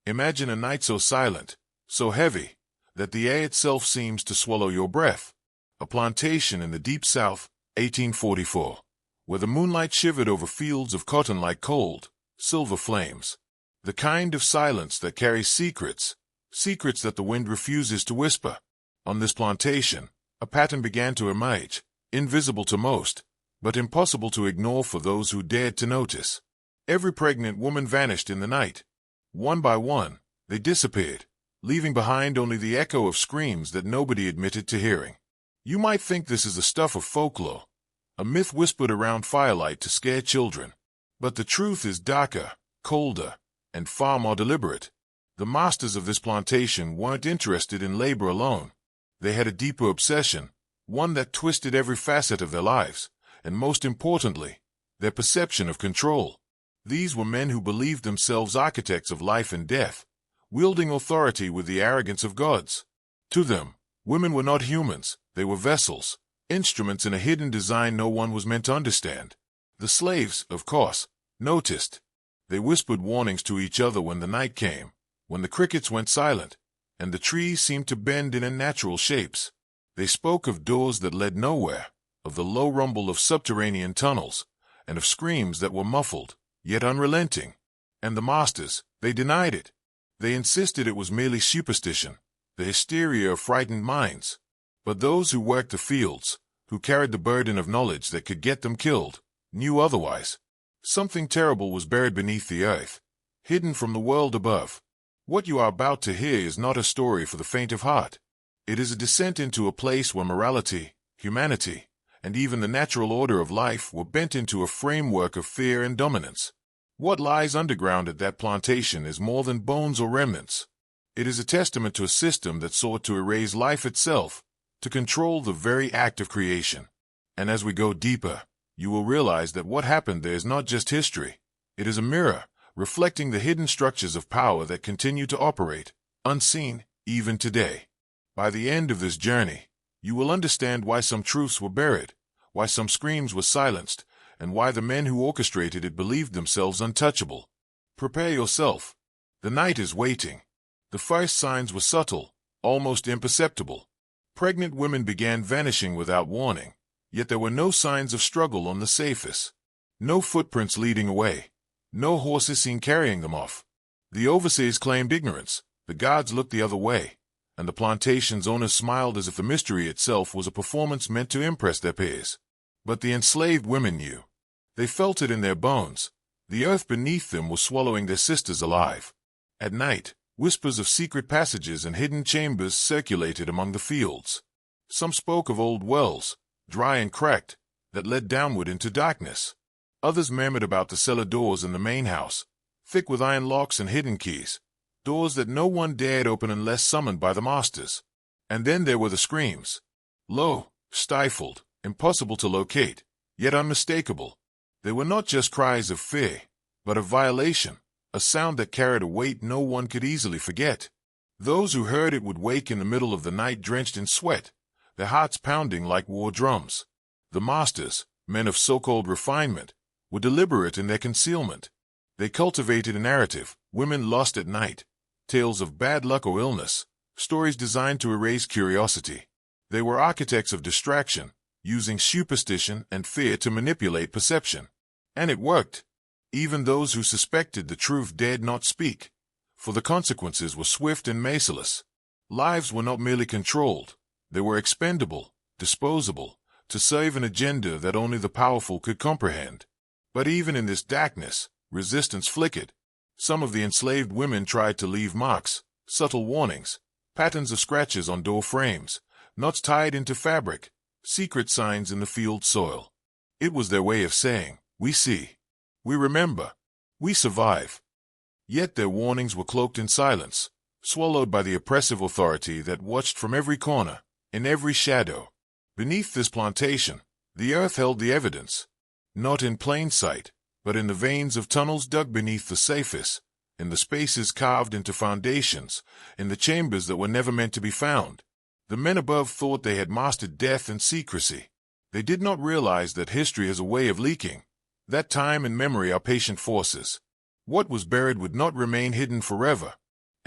Imagine a night so silent, so heavy, that the air itself seems to swallow your breath. A plantation in the deep South, 1844, where the moonlight shivered over fields of cotton like cold, silver flames. The kind of silence that carries secrets, secrets that the wind refuses to whisper. On this plantation, a pattern began to emerge, invisible to most, but impossible to ignore for those who dared to notice. Every pregnant woman vanished in the night. One by one, they disappeared, leaving behind only the echo of screams that nobody admitted to hearing. You might think this is the stuff of folklore, a myth whispered around firelight to scare children. But the truth is darker, colder, and far more deliberate. The masters of this plantation weren't interested in labor alone. They had a deeper obsession, one that twisted every facet of their lives, and most importantly, their perception of control. These were men who believed themselves architects of life and death, wielding authority with the arrogance of gods. To them, women were not humans, they were vessels, instruments in a hidden design no one was meant to understand. The slaves, of course, noticed. They whispered warnings to each other when the night came, when the crickets went silent, and the trees seemed to bend in unnatural shapes. They spoke of doors that led nowhere, of the low rumble of subterranean tunnels, and of screams that were muffled, yet unrelenting. And the masters, they denied it. They insisted it was merely superstition, the hysteria of frightened minds. But those who worked the fields, who carried the burden of knowledge that could get them killed, knew otherwise. Something terrible was buried beneath the earth, hidden from the world above. What you are about to hear is not a story for the faint of heart. It is a descent into a place where morality, humanity, and even the natural order of life were bent into a framework of fear and dominance. What lies underground at that plantation is more than bones or remnants. It is a testament to a system that sought to erase life itself, to control the very act of creation. And as we go deeper, you will realize that what happened there is not just history. It is a mirror, reflecting the hidden structures of power that continue to operate, unseen, even today. By the end of this journey, you will understand why some truths were buried, why some screams were silenced, and why the men who orchestrated it believed themselves untouchable. Prepare yourself. The night is waiting. The first signs were subtle, almost imperceptible. Pregnant women began vanishing without warning, yet there were no signs of struggle on the surface. No footprints leading away. No horses seen carrying them off. The overseers claimed ignorance, the guards looked the other way, and the plantation's owners smiled as if the mystery itself was a performance meant to impress their peers. But the enslaved women knew. They felt it in their bones. The earth beneath them was swallowing their sisters alive. At night, whispers of secret passages and hidden chambers circulated among the fields. Some spoke of old wells, dry and cracked, that led downward into darkness. Others murmured about the cellar doors in the main house, thick with iron locks and hidden keys, doors that no one dared open unless summoned by the masters. And then there were the screams. Low, stifled, impossible to locate, yet unmistakable. They were not just cries of fear, but of violation, a sound that carried a weight no one could easily forget. Those who heard it would wake in the middle of the night drenched in sweat, their hearts pounding like war drums. The masters, men of so-called refinement, were deliberate in their concealment. They cultivated a narrative, women lost at night, tales of bad luck or illness, stories designed to erase curiosity. They were architects of distraction, using superstition and fear to manipulate perception. And it worked. Even those who suspected the truth dared not speak, for the consequences were swift and merciless. Lives were not merely controlled, they were expendable, disposable, to serve an agenda that only the powerful could comprehend. But even in this darkness, resistance flickered. Some of the enslaved women tried to leave marks, subtle warnings, patterns of scratches on door frames, knots tied into fabric, secret signs in the field soil. It was their way of saying, "We see. We remember. We survive." Yet their warnings were cloaked in silence, swallowed by the oppressive authority that watched from every corner, in every shadow. Beneath this plantation, the earth held the evidence, not in plain sight, but in the veins of tunnels dug beneath the surface, in the spaces carved into foundations, in the chambers that were never meant to be found. The men above thought they had mastered death and secrecy. They did not realize that history has a way of leaking, that time and memory are patient forces. What was buried would not remain hidden forever.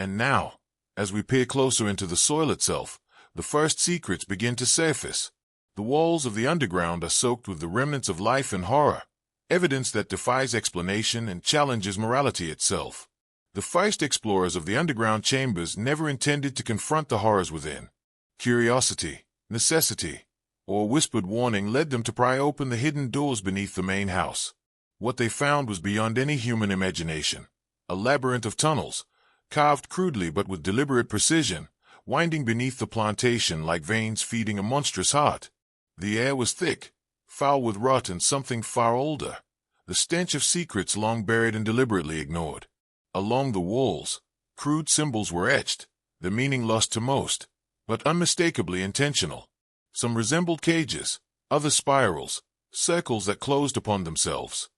And now, as we peer closer into the soil itself, the first secrets begin to surface. The walls of the underground are soaked with the remnants of life and horror, evidence that defies explanation and challenges morality itself. The first explorers of the underground chambers never intended to confront the horrors within. Curiosity, necessity, or whispered warning led them to pry open the hidden doors beneath the main house. What they found was beyond any human imagination. A labyrinth of tunnels, carved crudely but with deliberate precision, winding beneath the plantation like veins feeding a monstrous heart. The air was thick, foul with rot and something far older, the stench of secrets long buried and deliberately ignored. Along the walls, crude symbols were etched, the meaning lost to most, but unmistakably intentional. Some resembled cages, others spirals, circles that closed upon themselves.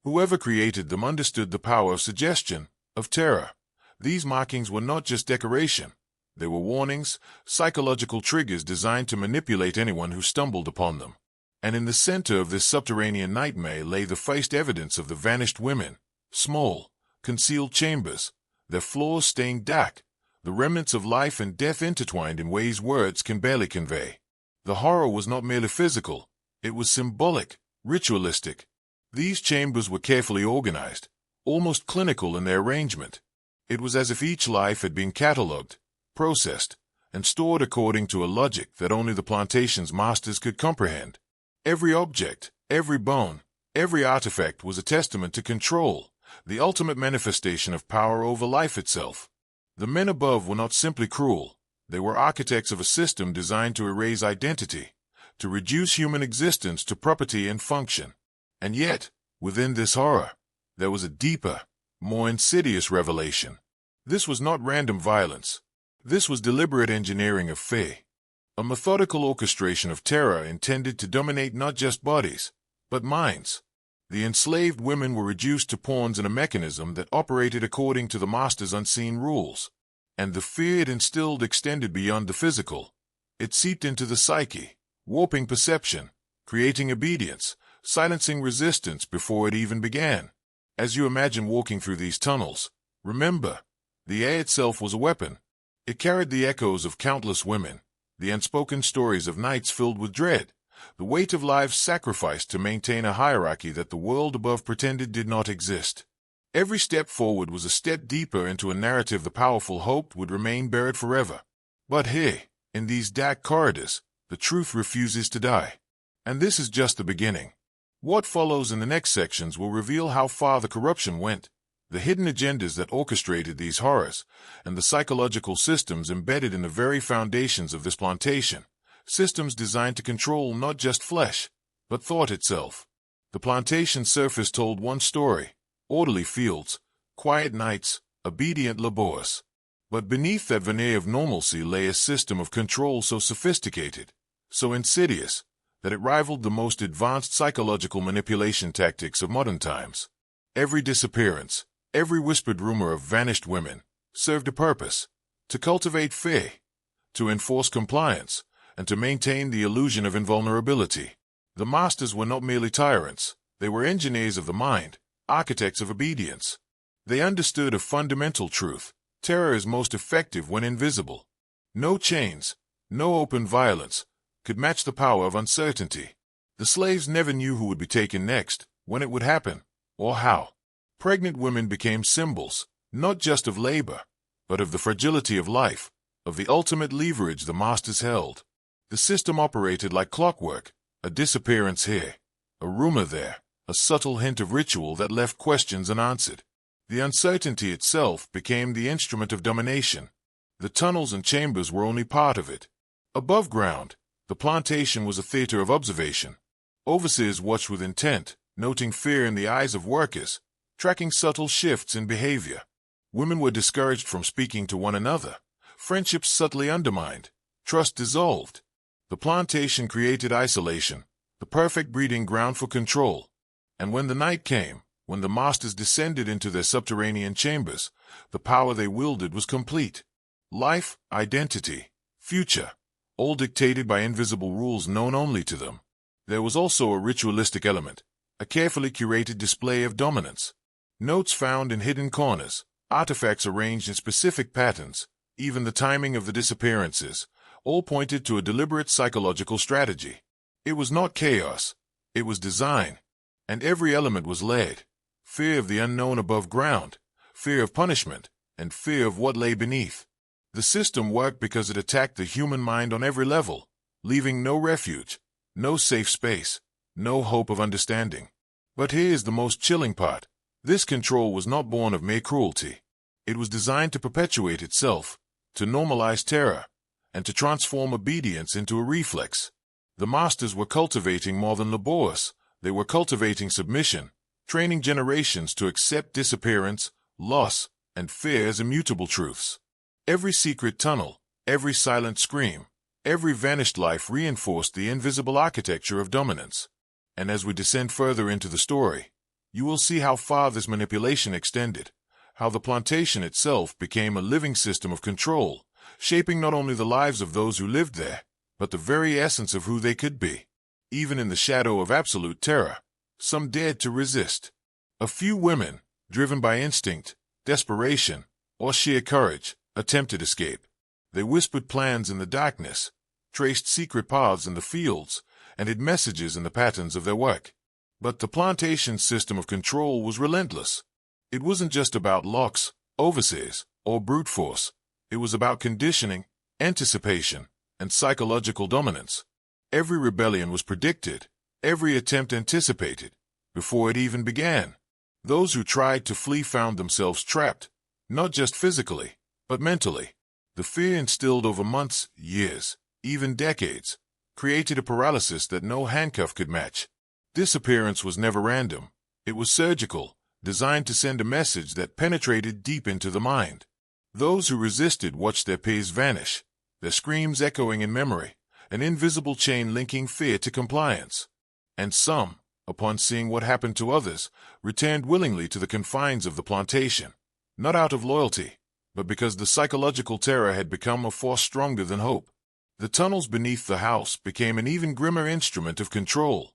Whoever created them understood the power of suggestion, of terror. These markings were not just decoration. They were warnings, psychological triggers designed to manipulate anyone who stumbled upon them. And in the center of this subterranean nightmare lay the first evidence of the vanished women, small, concealed chambers, their floors stained dark, the remnants of life and death intertwined in ways words can barely convey. The horror was not merely physical, it was symbolic, ritualistic. These chambers were carefully organized, almost clinical in their arrangement. It was as if each life had been catalogued, processed, and stored according to a logic that only the plantation's masters could comprehend. Every object, every bone, every artifact was a testament to control, the ultimate manifestation of power over life itself. The men above were not simply cruel. They were architects of a system designed to erase identity, to reduce human existence to property and function. And yet, within this horror, there was a deeper, more insidious revelation. This was not random violence. This was deliberate engineering of fear, a methodical orchestration of terror intended to dominate not just bodies, but minds. The enslaved women were reduced to pawns in a mechanism that operated according to the master's unseen rules. And the fear it instilled extended beyond the physical. It seeped into the psyche, warping perception, creating obedience, silencing resistance before it even began. As you imagine walking through these tunnels, remember, the air itself was a weapon. It carried the echoes of countless women, the unspoken stories of nights filled with dread, the weight of lives sacrificed to maintain a hierarchy that the world above pretended did not exist. Every step forward was a step deeper into a narrative the powerful hoped would remain buried forever. But here, in these dark corridors, the truth refuses to die. And this is just the beginning. What follows in the next sections will reveal how far the corruption went, the hidden agendas that orchestrated these horrors, and the psychological systems embedded in the very foundations of this plantation, systems designed to control not just flesh, but thought itself. The plantation surface told one story: orderly fields, quiet nights, obedient labors. But beneath that veneer of normalcy lay a system of control so sophisticated, so insidious, that it rivaled the most advanced psychological manipulation tactics of modern times. Every disappearance, every whispered rumor of vanished women, served a purpose: to cultivate fear, to enforce compliance, and to maintain the illusion of invulnerability. The masters were not merely tyrants, they were engineers of the mind, architects of obedience. They understood a fundamental truth: terror is most effective when invisible. No chains, no open violence, could match the power of uncertainty. The slaves never knew who would be taken next, when it would happen, or how. Pregnant women became symbols, not just of labor, but of the fragility of life, of the ultimate leverage the masters held. The system operated like clockwork: a disappearance here, a rumor there, a subtle hint of ritual that left questions unanswered. The uncertainty itself became the instrument of domination. The tunnels and chambers were only part of it. Above ground, the plantation was a theater of observation. Overseers watched with intent, noting fear in the eyes of workers, tracking subtle shifts in behavior. Women were discouraged from speaking to one another, friendships subtly undermined, trust dissolved. The plantation created isolation, the perfect breeding ground for control. And when the night came, when the masters descended into their subterranean chambers, the power they wielded was complete. Life, identity, future, all dictated by invisible rules known only to them. There was also a ritualistic element, a carefully curated display of dominance. Notes found in hidden corners, artifacts arranged in specific patterns, even the timing of the disappearances, all pointed to a deliberate psychological strategy. It was not chaos, it was design, and every element was led. Fear of the unknown above ground, fear of punishment, and fear of what lay beneath. The system worked because it attacked the human mind on every level, leaving no refuge, no safe space, no hope of understanding. But here is the most chilling part. This control was not born of mere cruelty. It was designed to perpetuate itself, to normalize terror, and to transform obedience into a reflex. The masters were cultivating more than laborious. They were cultivating submission, training generations to accept disappearance, loss, and fear as immutable truths. Every secret tunnel, every silent scream, every vanished life reinforced the invisible architecture of dominance. And as we descend further into the story, you will see how far this manipulation extended, how the plantation itself became a living system of control, shaping not only the lives of those who lived there, but the very essence of who they could be. Even in the shadow of absolute terror, some dared to resist. A few women, driven by instinct, desperation, or sheer courage, attempted escape. They whispered plans in the darkness, traced secret paths in the fields, and hid messages in the patterns of their work. But the plantation's system of control was relentless. It wasn't just about locks, overseers, or brute force. It was about conditioning, anticipation, and psychological dominance. Every rebellion was predicted, every attempt anticipated, before it even began. Those who tried to flee found themselves trapped, not just physically, but mentally. The fear instilled over months, years, even decades, created a paralysis that no handcuff could match. Disappearance was never random. It was surgical, designed to send a message that penetrated deep into the mind. Those who resisted watched their peers vanish, their screams echoing in memory, an invisible chain linking fear to compliance. And some, upon seeing what happened to others, returned willingly to the confines of the plantation, not out of loyalty, but because the psychological terror had become a force stronger than hope. The tunnels beneath the house became an even grimmer instrument of control.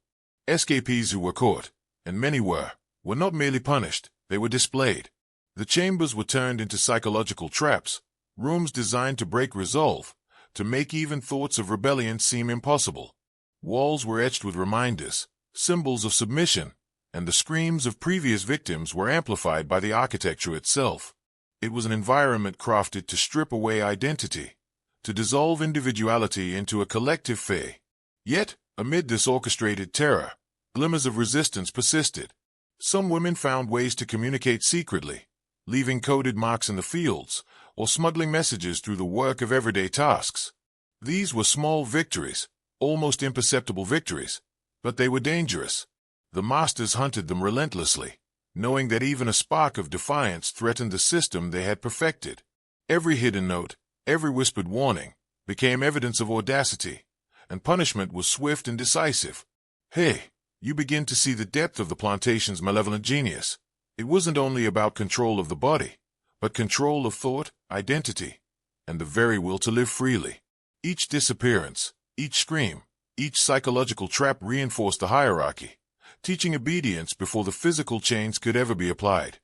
Escapees who were caught, and many were not merely punished, they were displayed. The chambers were turned into psychological traps, rooms designed to break resolve, to make even thoughts of rebellion seem impossible. Walls were etched with reminders, symbols of submission, and the screams of previous victims were amplified by the architecture itself. It was an environment crafted to strip away identity, to dissolve individuality into a collective fear. Yet, amid this orchestrated terror, glimmers of resistance persisted. Some women found ways to communicate secretly, leaving coded marks in the fields, or smuggling messages through the work of everyday tasks. These were small victories, almost imperceptible victories, but they were dangerous. The masters hunted them relentlessly, knowing that even a spark of defiance threatened the system they had perfected. Every hidden note, every whispered warning, became evidence of audacity, and punishment was swift and decisive. Hey, you begin to see the depth of the plantation's malevolent genius. It wasn't only about control of the body, but control of thought, identity, and the very will to live freely. Each disappearance, each scream, each psychological trap reinforced the hierarchy, teaching obedience before the physical chains could ever be applied.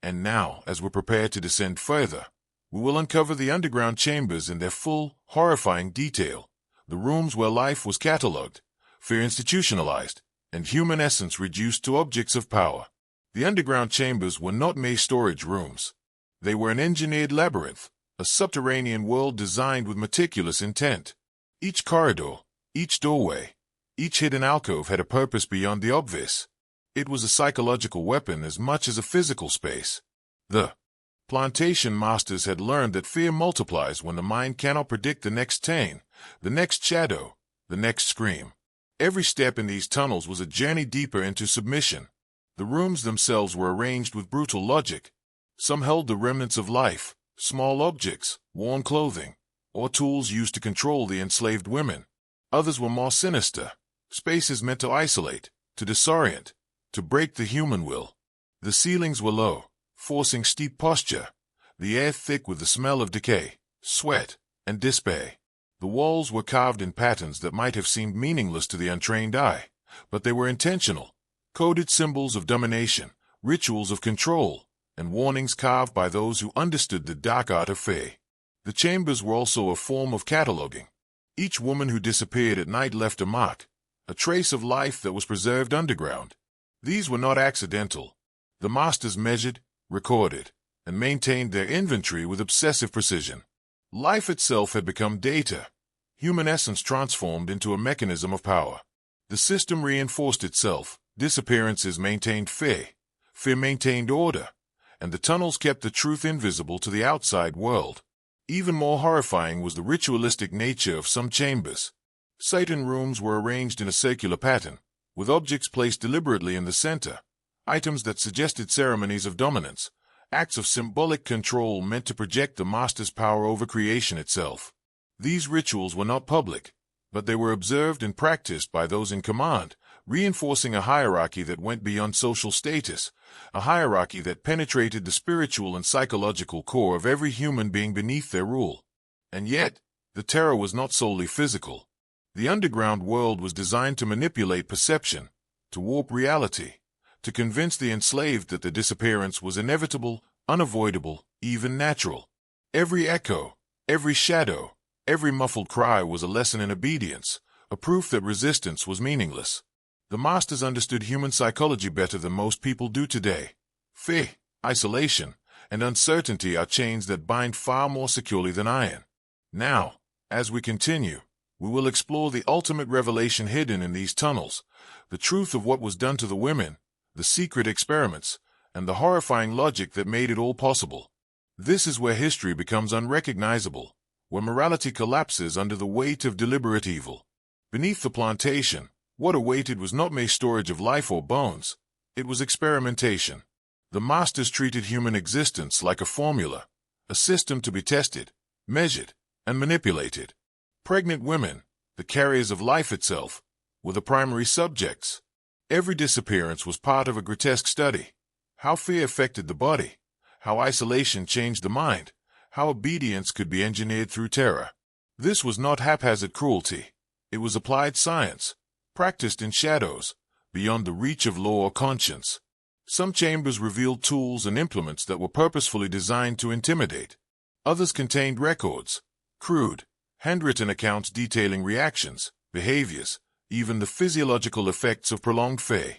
And now, as we prepare to descend further, we will uncover the underground chambers in their full, horrifying detail, the rooms where life was catalogued, fear institutionalized, and human essence reduced to objects of power. The underground chambers were not mere storage rooms. They were an engineered labyrinth, a subterranean world designed with meticulous intent. Each corridor, each doorway, each hidden alcove had a purpose beyond the obvious. It was a psychological weapon as much as a physical space. The plantation masters had learned that fear multiplies when the mind cannot predict the next pain, the next shadow, the next scream. Every step in these tunnels was a journey deeper into submission. The rooms themselves were arranged with brutal logic. Some held the remnants of life, small objects, worn clothing, or tools used to control the enslaved women. Others were more sinister, spaces meant to isolate, to disorient, to break the human will. The ceilings were low, forcing steep posture, the air thick with the smell of decay, sweat, and despair. The walls were carved in patterns that might have seemed meaningless to the untrained eye, but they were intentional, coded symbols of domination, rituals of control, and warnings carved by those who understood the dark art of Fae. The chambers were also a form of cataloging. Each woman who disappeared at night left a mark, a trace of life that was preserved underground. These were not accidental. The masters measured, recorded, and maintained their inventory with obsessive precision. Life itself had become data, human essence transformed into a mechanism of power. The system reinforced itself, disappearances maintained fear maintained order, and the tunnels kept the truth invisible to the outside world. Even more horrifying was the ritualistic nature of some chambers. Satan rooms were arranged in a circular pattern, with objects placed deliberately in the center, items that suggested ceremonies of dominance, acts of symbolic control meant to project the master's power over creation itself. These rituals were not public, but they were observed and practiced by those in command, reinforcing a hierarchy that went beyond social status, a hierarchy that penetrated the spiritual and psychological core of every human being beneath their rule. And yet, the terror was not solely physical. The underground world was designed to manipulate perception, to warp reality, to convince the enslaved that the disappearance was inevitable, unavoidable, even natural. Every echo, every shadow, every muffled cry was a lesson in obedience, a proof that resistance was meaningless. The masters understood human psychology better than most people do today. Fear, isolation, and uncertainty are chains that bind far more securely than iron. Now, as we continue, we will explore the ultimate revelation hidden in these tunnels, the truth of what was done to the women, the secret experiments, and the horrifying logic that made it all possible. This is where history becomes unrecognizable, where morality collapses under the weight of deliberate evil. Beneath the plantation, what awaited was not mere storage of life or bones, it was experimentation. The masters treated human existence like a formula, a system to be tested, measured, and manipulated. Pregnant women, the carriers of life itself, were the primary subjects. Every disappearance was part of a grotesque study. How fear affected the body, how isolation changed the mind, how obedience could be engineered through terror. This was not haphazard cruelty. It was applied science, practiced in shadows, beyond the reach of law or conscience. Some chambers revealed tools and implements that were purposefully designed to intimidate. Others contained records, crude, handwritten accounts detailing reactions, behaviors, even the physiological effects of prolonged fear.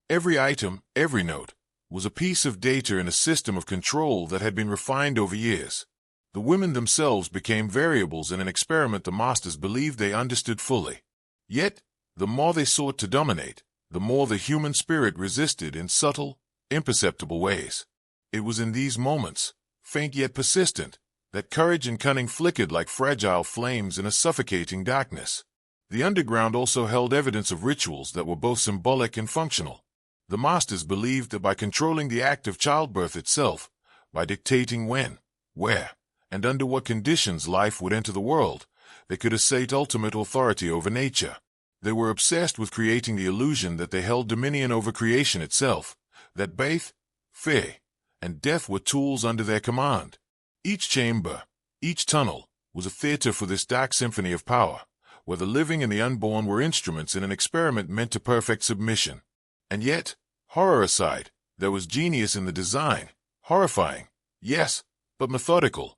Every item, every note, was a piece of data in a system of control that had been refined over years. The women themselves became variables in an experiment the masters believed they understood fully. Yet, the more they sought to dominate, the more the human spirit resisted in subtle, imperceptible ways. It was in these moments, faint yet persistent, that courage and cunning flickered like fragile flames in a suffocating darkness. The underground also held evidence of rituals that were both symbolic and functional. The masters believed that by controlling the act of childbirth itself, by dictating when, where, and under what conditions life would enter the world, they could assert ultimate authority over nature. They were obsessed with creating the illusion that they held dominion over creation itself, that birth, fear, and death were tools under their command. Each chamber, each tunnel, was a theater for this dark symphony of power, where the living and the unborn were instruments in an experiment meant to perfect submission. And yet, horror aside, there was genius in the design, horrifying, yes, but methodical.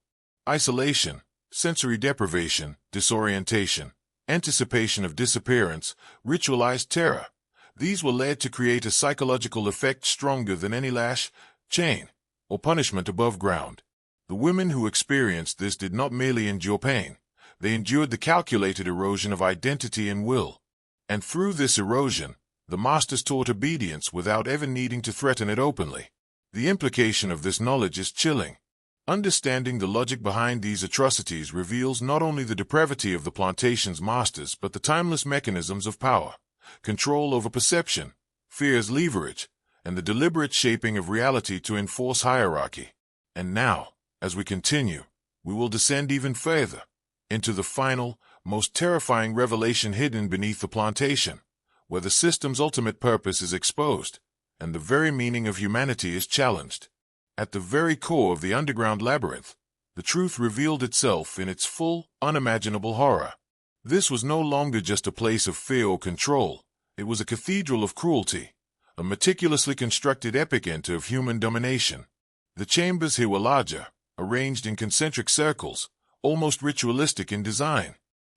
Isolation, sensory deprivation, disorientation, anticipation of disappearance, ritualized terror. These were led to create a psychological effect stronger than any lash, chain, or punishment above ground. The women who experienced this did not merely endure pain. They endured the calculated erosion of identity and will. And through this erosion, the masters taught obedience without ever needing to threaten it openly. The implication of this knowledge is chilling. Understanding the logic behind these atrocities reveals not only the depravity of the plantation's masters but the timeless mechanisms of power, control over perception, fear's leverage, and the deliberate shaping of reality to enforce hierarchy. And now, as we continue, we will descend even further into the final, most terrifying revelation hidden beneath the plantation, where the system's ultimate purpose is exposed, and the very meaning of humanity is challenged. At the very core of the underground labyrinth, the truth revealed itself in its full, unimaginable horror. This was no longer just a place of fear or control. It was a cathedral of cruelty, a meticulously constructed epicenter of human domination. The chambers here were larger, arranged in concentric circles, almost ritualistic in design.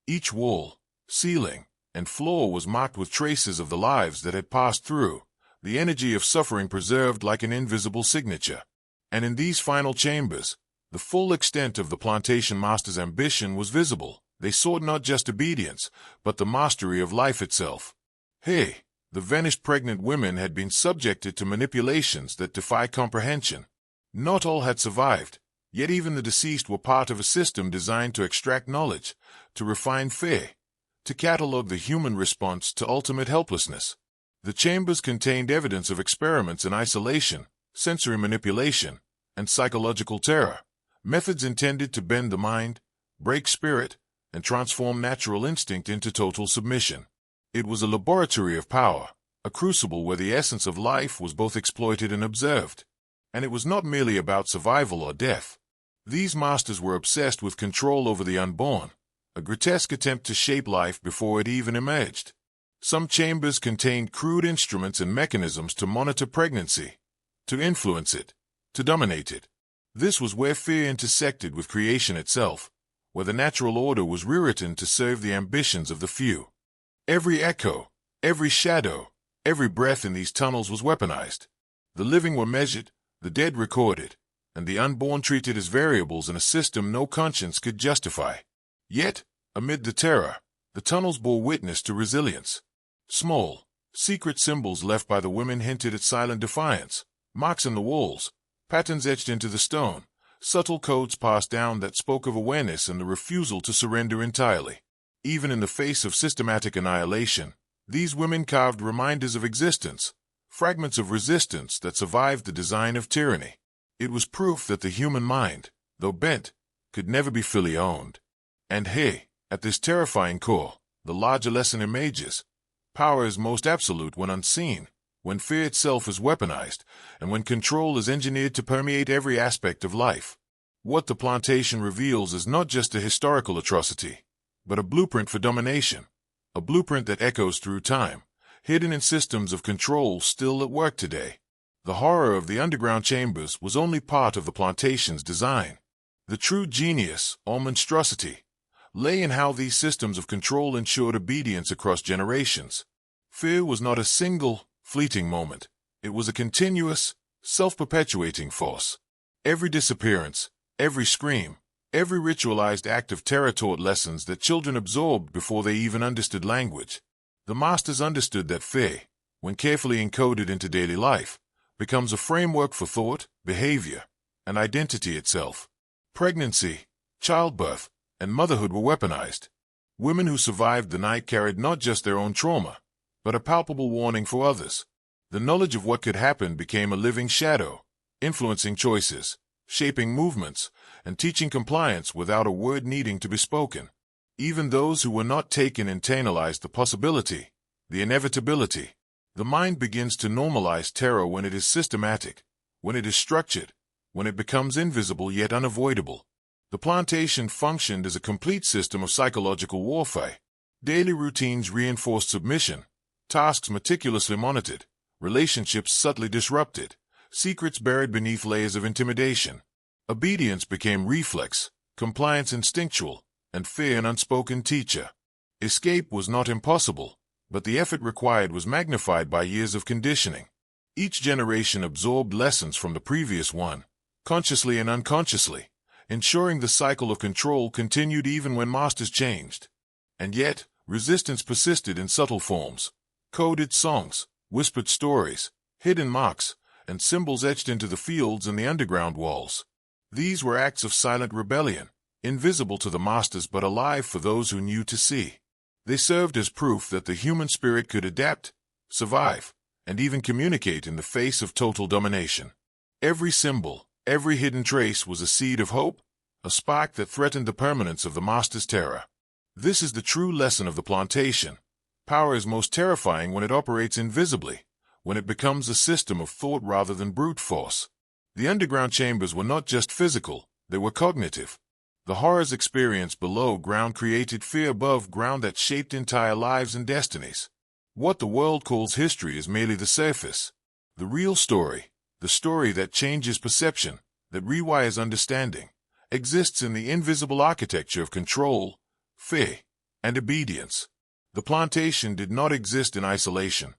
Each wall, ceiling, and floor was marked with traces of the lives that had passed through, the energy of suffering preserved like an invisible signature. And in these final chambers, the full extent of the plantation master's ambition was visible. They sought not just obedience, but the mastery of life itself. Hey, the vanished pregnant women had been subjected to manipulations that defy comprehension. Not all had survived, yet even the deceased were part of a system designed to extract knowledge, to refine fear, to catalogue the human response to ultimate helplessness. The chambers contained evidence of experiments in isolation, sensory manipulation, and psychological terror, methods intended to bend the mind, break spirit, and transform natural instinct into total submission. It was a laboratory of power, a crucible where the essence of life was both exploited and observed. And it was not merely about survival or death. These masters were obsessed with control over the unborn, a grotesque attempt to shape life before it even emerged. Some chambers contained crude instruments and mechanisms to monitor pregnancy, to influence it, to dominate it. This was where fear intersected with creation itself, where the natural order was rewritten to serve the ambitions of the few. Every echo, every shadow, every breath in these tunnels was weaponized. The living were measured, the dead recorded, and the unborn treated as variables in a system no conscience could justify. Yet, amid the terror, the tunnels bore witness to resilience. Small, secret symbols left by the women hinted at silent defiance, marks in the walls, patterns etched into the stone, subtle codes passed down that spoke of awareness and the refusal to surrender entirely. Even in the face of systematic annihilation, these women carved reminders of existence, fragments of resistance that survived the design of tyranny. It was proof that the human mind, though bent, could never be fully owned. And hey, at this terrifying core, the larger lesson emerges. Power is most absolute when unseen, when fear itself is weaponized, and when control is engineered to permeate every aspect of life. What the plantation reveals is not just a historical atrocity, but a blueprint for domination, a blueprint that echoes through time, hidden in systems of control still at work today. The horror of the underground chambers was only part of the plantation's design. The true genius, or monstrosity, lay in how these systems of control ensured obedience across generations. Fear was not a single, fleeting moment. It was a continuous, self-perpetuating force. Every disappearance, every scream, every ritualized act of terror taught lessons that children absorbed before they even understood language. The masters understood that fear, when carefully encoded into daily life, becomes a framework for thought, behavior, and identity itself. Pregnancy, childbirth, and motherhood were weaponized. Women who survived the night carried not just their own trauma, but a palpable warning for others. The knowledge of what could happen became a living shadow, influencing choices, shaping movements, and teaching compliance without a word needing to be spoken. Even those who were not taken internalized the possibility, the inevitability. The mind begins to normalize terror when it is systematic, when it is structured, when it becomes invisible yet unavoidable. The plantation functioned as a complete system of psychological warfare. Daily routines reinforced submission, tasks meticulously monitored, relationships subtly disrupted, secrets buried beneath layers of intimidation. Obedience became reflex, compliance instinctual, and fear an unspoken teacher. Escape was not impossible, but the effort required was magnified by years of conditioning. Each generation absorbed lessons from the previous one, consciously and unconsciously, ensuring the cycle of control continued even when masters changed. And yet, resistance persisted in subtle forms. Coded songs, whispered stories, hidden marks, and symbols etched into the fields and the underground walls. These were acts of silent rebellion, invisible to the masters but alive for those who knew to see. They served as proof that the human spirit could adapt, survive, and even communicate in the face of total domination. Every symbol, every hidden trace was a seed of hope, a spark that threatened the permanence of the master's terror. This is the true lesson of the plantation. Power is most terrifying when it operates invisibly, when it becomes a system of thought rather than brute force. The underground chambers were not just physical, they were cognitive. The horrors experienced below ground created fear above ground that shaped entire lives and destinies. What the world calls history is merely the surface. The real story, the story that changes perception, that rewires understanding, exists in the invisible architecture of control, fear, and obedience. The plantation did not exist in isolation.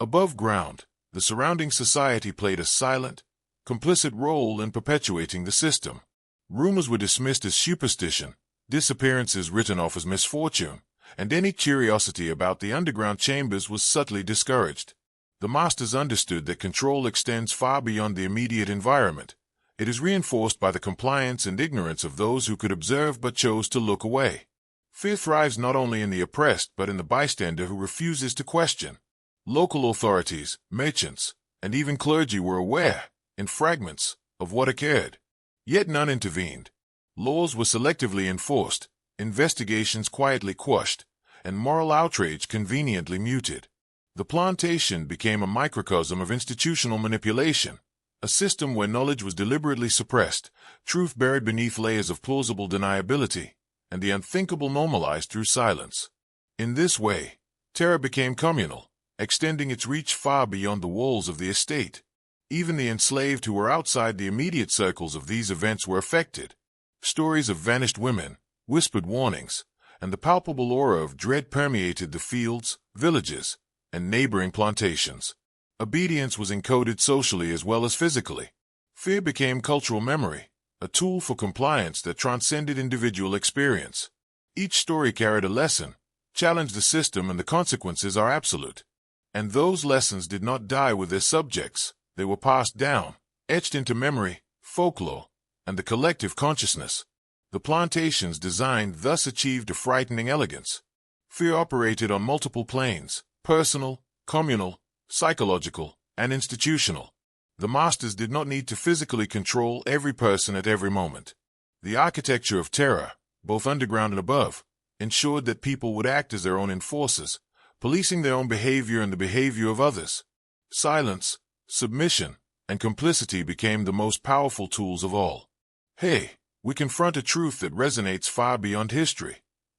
Above ground, the surrounding society played a silent, complicit role in perpetuating the system. Rumors were dismissed as superstition, disappearances written off as misfortune, and any curiosity about the underground chambers was subtly discouraged. The masters understood that control extends far beyond the immediate environment. It is reinforced by the compliance and ignorance of those who could observe but chose to look away. Fear thrives not only in the oppressed but in the bystander who refuses to question. Local authorities, merchants, and even clergy were aware, in fragments, of what occurred. Yet none intervened. Laws were selectively enforced, investigations quietly quashed, and moral outrage conveniently muted. The plantation became a microcosm of institutional manipulation, a system where knowledge was deliberately suppressed, truth buried beneath layers of plausible deniability, and the unthinkable normalized through silence. In this way, terror became communal, extending its reach far beyond the walls of the estate. Even the enslaved who were outside the immediate circles of these events were affected. Stories of vanished women, whispered warnings, and the palpable aura of dread permeated the fields, villages, and neighboring plantations. Obedience was encoded socially as well as physically. Fear became cultural memory, a tool for compliance that transcended individual experience. Each story carried a lesson, challenged the system, and the consequences are absolute. And those lessons did not die with their subjects. They were passed down, etched into memory, folklore, and the collective consciousness. The plantation's design thus achieved a frightening elegance. Fear operated on multiple planes: personal, communal, psychological, and institutional. The masters did not need to physically control every person at every moment. The architecture of terror, both underground and above, ensured that people would act as their own enforcers, policing their own behavior and the behavior of others. Silence, submission, and complicity became the most powerful tools of all. Hey, we confront a truth that resonates far beyond history.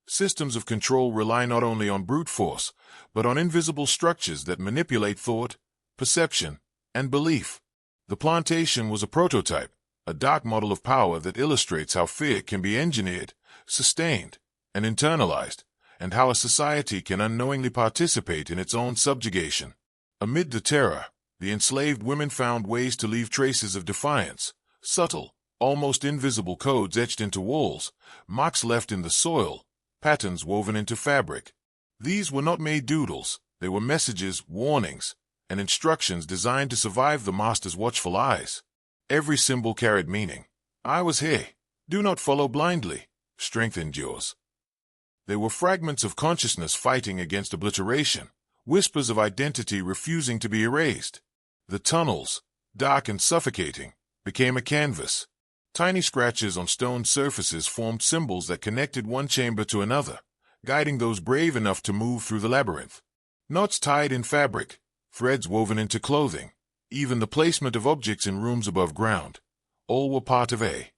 Systems of control rely not only on brute force, but on invisible structures that manipulate thought, perception, and belief. The plantation was a prototype, a dark model of power that illustrates how fear can be engineered, sustained, and internalized, and how a society can unknowingly participate in its own subjugation. Amid the terror, the enslaved women found ways to leave traces of defiance, subtle, almost invisible codes etched into walls, marks left in the soil, patterns woven into fabric. These were not made doodles, they were messages, warnings, and instructions designed to survive the master's watchful eyes. Every symbol carried meaning. I was here. Do not follow blindly. Strength endures. They were fragments of consciousness fighting against obliteration, whispers of identity refusing to be erased. The tunnels, dark and suffocating, became a canvas. Tiny scratches on stone surfaces formed symbols that connected one chamber to another, guiding those brave enough to move through the labyrinth. Knots tied in fabric, threads woven into clothing, even the placement of objects in rooms above ground. All were part of a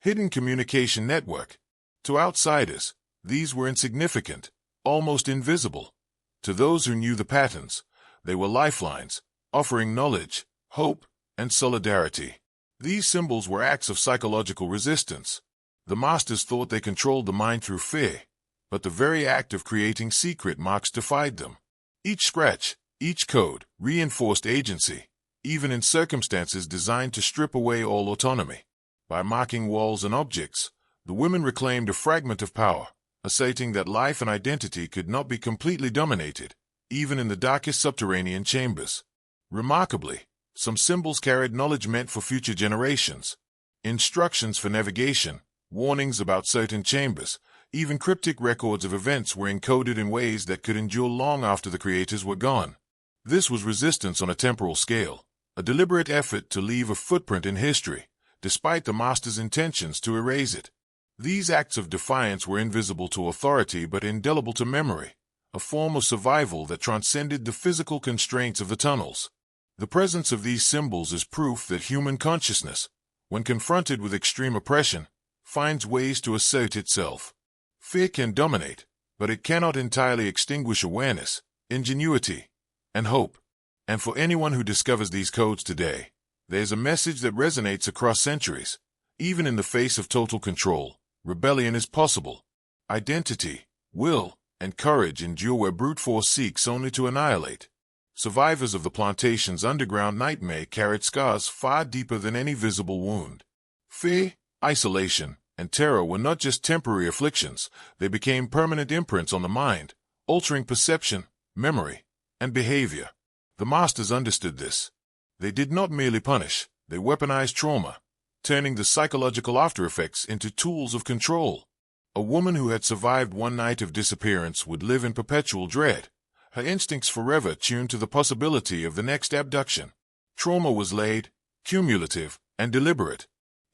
hidden communication network. To outsiders, these were insignificant, almost invisible. To those who knew the patterns, they were lifelines, offering knowledge, hope, and solidarity. These symbols were acts of psychological resistance. The masters thought they controlled the mind through fear, but the very act of creating secret marks defied them. Each scratch, each code, reinforced agency, even in circumstances designed to strip away all autonomy. By marking walls and objects, the women reclaimed a fragment of power, asserting that life and identity could not be completely dominated, even in the darkest subterranean chambers. Remarkably, some symbols carried knowledge meant for future generations. Instructions for navigation, warnings about certain chambers, even cryptic records of events were encoded in ways that could endure long after the creators were gone. This was resistance on a temporal scale, a deliberate effort to leave a footprint in history, despite the master's intentions to erase it. These acts of defiance were invisible to authority but indelible to memory, a form of survival that transcended the physical constraints of the tunnels. The presence of these symbols is proof that human consciousness, when confronted with extreme oppression, finds ways to assert itself. Fear can dominate, but it cannot entirely extinguish awareness, ingenuity, and hope. And for anyone who discovers these codes today, There's a message that resonates across centuries. Even in the face of total control, rebellion is possible. Identity, will, and courage endure where brute force seeks only to annihilate. Survivors of the plantation's underground nightmare carried scars far deeper than any visible wound. Fear, isolation, and terror were not just temporary afflictions, they became permanent imprints on the mind, altering perception, memory, and behavior. The masters understood this. They did not merely punish, they weaponized trauma, turning the psychological aftereffects into tools of control. A woman who had survived one night of disappearance would live in perpetual dread, her instincts forever tuned to the possibility of the next abduction. Trauma was laid, cumulative, and deliberate.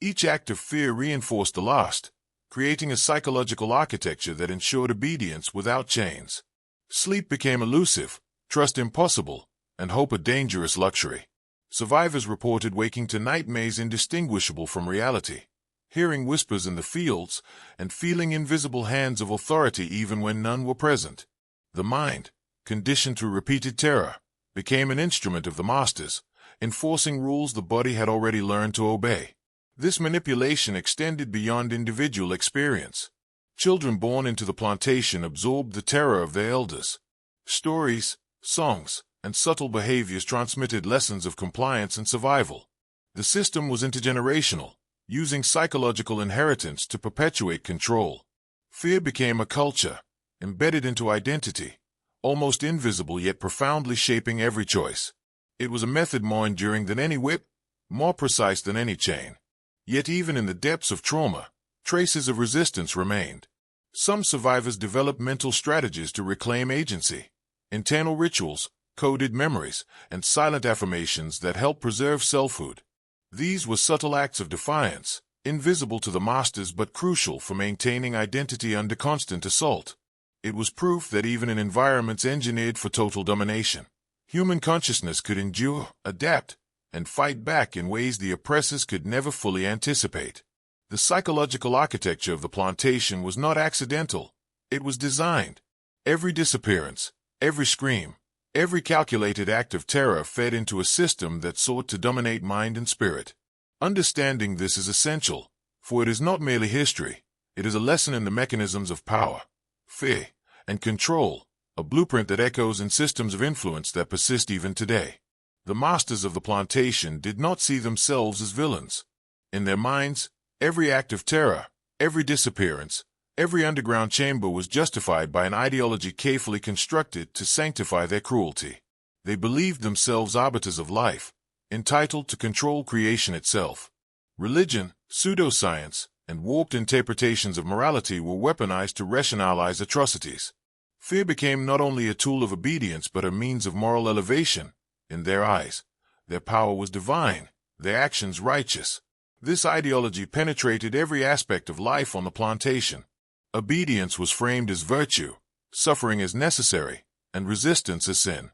Each act of fear reinforced the last, creating a psychological architecture that ensured obedience without chains. Sleep became elusive, trust impossible, and hope a dangerous luxury. Survivors reported waking to nightmares indistinguishable from reality, hearing whispers in the fields, and feeling invisible hands of authority even when none were present. The mind, conditioned through repeated terror, became an instrument of the masters, enforcing rules the body had already learned to obey. This manipulation extended beyond individual experience. Children born into the plantation absorbed the terror of their elders. Stories, songs, and subtle behaviors transmitted lessons of compliance and survival. The system was intergenerational, using psychological inheritance to perpetuate control. Fear became a culture, embedded into identity, almost invisible yet profoundly shaping every choice. It was a method more enduring than any whip, more precise than any chain. Yet even in the depths of trauma, traces of resistance remained. Some survivors developed mental strategies to reclaim agency, internal rituals, coded memories, and silent affirmations that helped preserve selfhood. These were subtle acts of defiance, invisible to the masters but crucial for maintaining identity under constant assault. It was proof that even in environments engineered for total domination, human consciousness could endure, adapt, and fight back in ways the oppressors could never fully anticipate. The psychological architecture of the plantation was not accidental, it was designed. Every disappearance, every scream, every calculated act of terror fed into a system that sought to dominate mind and spirit. Understanding this is essential, for it is not merely history, it is a lesson in the mechanisms of power, fear, and control, a blueprint that echoes in systems of influence that persist even today. The masters of the plantation did not see themselves as villains. In their minds, every act of terror, every disappearance, every underground chamber was justified by an ideology carefully constructed to sanctify their cruelty. They believed themselves arbiters of life, entitled to control creation itself. Religion, pseudoscience, and warped interpretations of morality were weaponized to rationalize atrocities. Fear became not only a tool of obedience but a means of moral elevation. In their eyes, their power was divine, their actions righteous. This ideology penetrated every aspect of life on the plantation. Obedience was framed as virtue, suffering as necessary, and resistance as sin.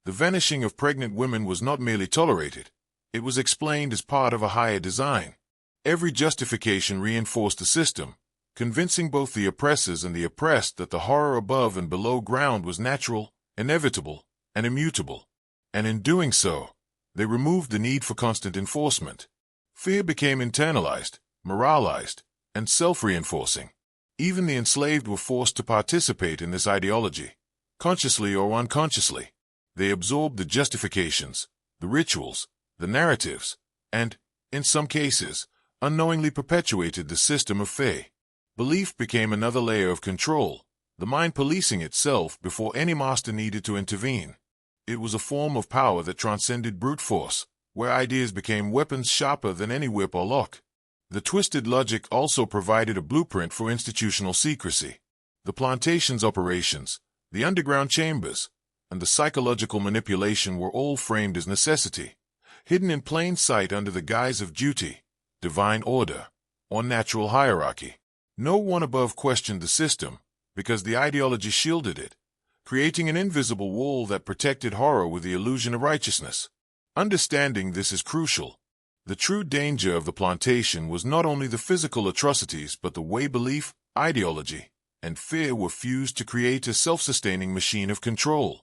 The vanishing of pregnant women was not merely tolerated, it was explained as part of a higher design. Every justification reinforced the system, convincing both the oppressors and the oppressed that the horror above and below ground was natural, inevitable, and immutable. And in doing so, they removed the need for constant enforcement. Fear became internalized, moralized, and self-reinforcing. Even the enslaved were forced to participate in this ideology, consciously or unconsciously. They absorbed the justifications, the rituals, the narratives, and, in some cases, unknowingly perpetuated the system of fear. Belief became another layer of control, the mind policing itself before any master needed to intervene. It was a form of power that transcended brute force, where ideas became weapons sharper than any whip or lock. The twisted logic also provided a blueprint for institutional secrecy. The plantation's operations, the underground chambers, and the psychological manipulation were all framed as necessity, hidden in plain sight under the guise of duty, divine order, or natural hierarchy. No one above questioned the system, because the ideology shielded it, creating an invisible wall that protected horror with the illusion of righteousness. Understanding this is crucial. The true danger of the plantation was not only the physical atrocities but the way belief, ideology, and fear were fused to create a self-sustaining machine of control.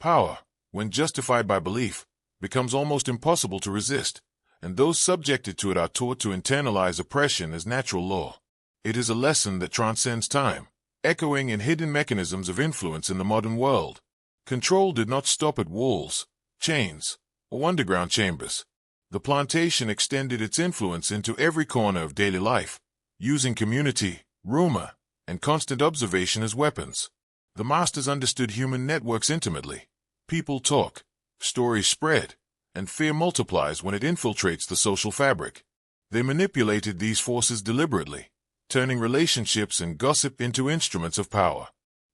Power, when justified by belief, becomes almost impossible to resist, and those subjected to it are taught to internalize oppression as natural law. It is a lesson that transcends time, echoing in hidden mechanisms of influence in the modern world. Control did not stop at walls, chains, or underground chambers. The plantation extended its influence into every corner of daily life, using community, rumor, and constant observation as weapons. The masters understood human networks intimately. People talk, stories spread, and fear multiplies when it infiltrates the social fabric. They manipulated these forces deliberately, turning relationships and gossip into instruments of power.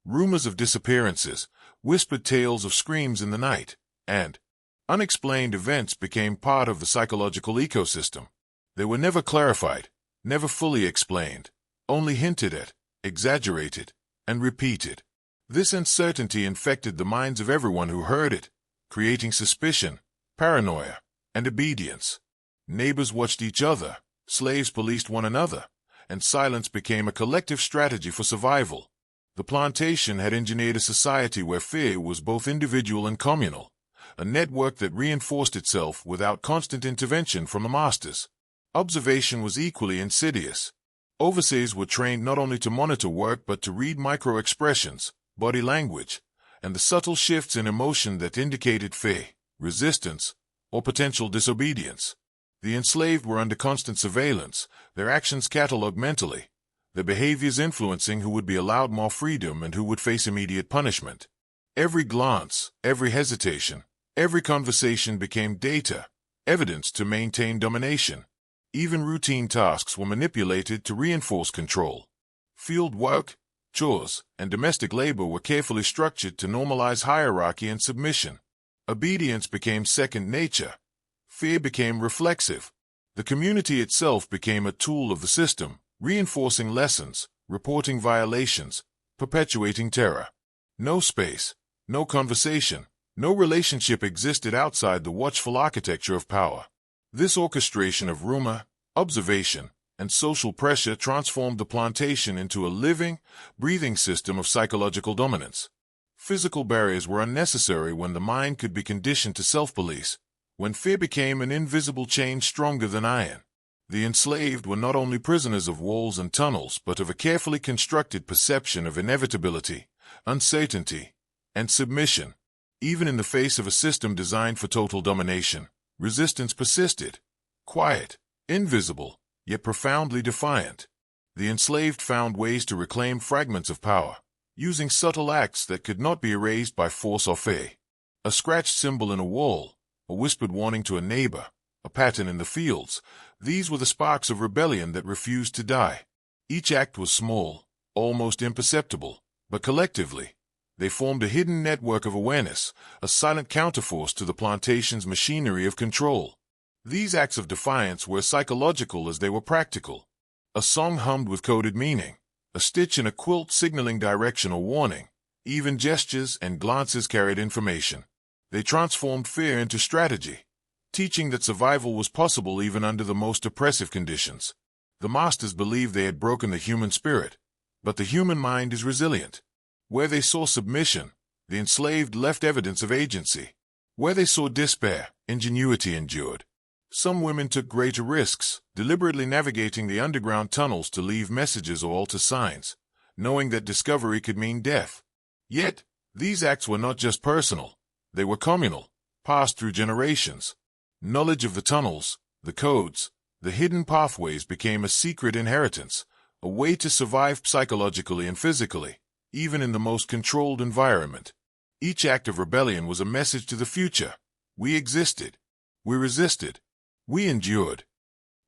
Rumors of disappearances, whispered tales of screams in the night, and unexplained events became part of the psychological ecosystem. They were never clarified, never fully explained, only hinted at, exaggerated, and repeated. This uncertainty infected the minds of everyone who heard it, creating suspicion, paranoia, and obedience. Neighbors watched each other, slaves policed one another, and silence became a collective strategy for survival. The plantation had engineered a society where fear was both individual and communal, a network that reinforced itself without constant intervention from the masters. Observation was equally insidious. Overseers were trained not only to monitor work but to read micro-expressions, body language, and the subtle shifts in emotion that indicated fear, resistance, or potential disobedience. The enslaved were under constant surveillance, their actions catalogued mentally, their behaviors influencing who would be allowed more freedom and who would face immediate punishment. Every glance, every hesitation, every conversation became data, evidence to maintain domination. Even routine tasks were manipulated to reinforce control. Field work, chores, and domestic labor were carefully structured to normalize hierarchy and submission. Obedience became second nature. Fear became reflexive. The community itself became a tool of the system, reinforcing lessons, reporting violations, perpetuating terror. No space, no conversation, no relationship existed outside the watchful architecture of power. This orchestration of rumor, observation, and social pressure transformed the plantation into a living, breathing system of psychological dominance. Physical barriers were unnecessary when the mind could be conditioned to self-police, when fear became an invisible chain stronger than iron. The enslaved were not only prisoners of walls and tunnels but of a carefully constructed perception of inevitability, uncertainty, and submission. Even in the face of a system designed for total domination, resistance persisted, quiet, invisible, yet profoundly defiant. The enslaved found ways to reclaim fragments of power, using subtle acts that could not be erased by force or fear. A scratched symbol in a wall, a whispered warning to a neighbor, a pattern in the fields, these were the sparks of rebellion that refused to die. Each act was small, almost imperceptible, but collectively, they formed a hidden network of awareness, a silent counterforce to the plantation's machinery of control. These acts of defiance were as psychological as they were practical. A song hummed with coded meaning, a stitch in a quilt signaling direction or warning, even gestures and glances carried information. They transformed fear into strategy, teaching that survival was possible even under the most oppressive conditions. The masters believed they had broken the human spirit, but the human mind is resilient. Where they saw submission, the enslaved left evidence of agency. Where they saw despair, ingenuity endured. Some women took greater risks, deliberately navigating the underground tunnels to leave messages or alter signs, knowing that discovery could mean death. Yet, these acts were not just personal. They were communal, passed through generations. Knowledge of the tunnels, the codes, the hidden pathways became a secret inheritance, a way to survive psychologically and physically, even in the most controlled environment. Each act of rebellion was a message to the future. We existed. We resisted. We endured.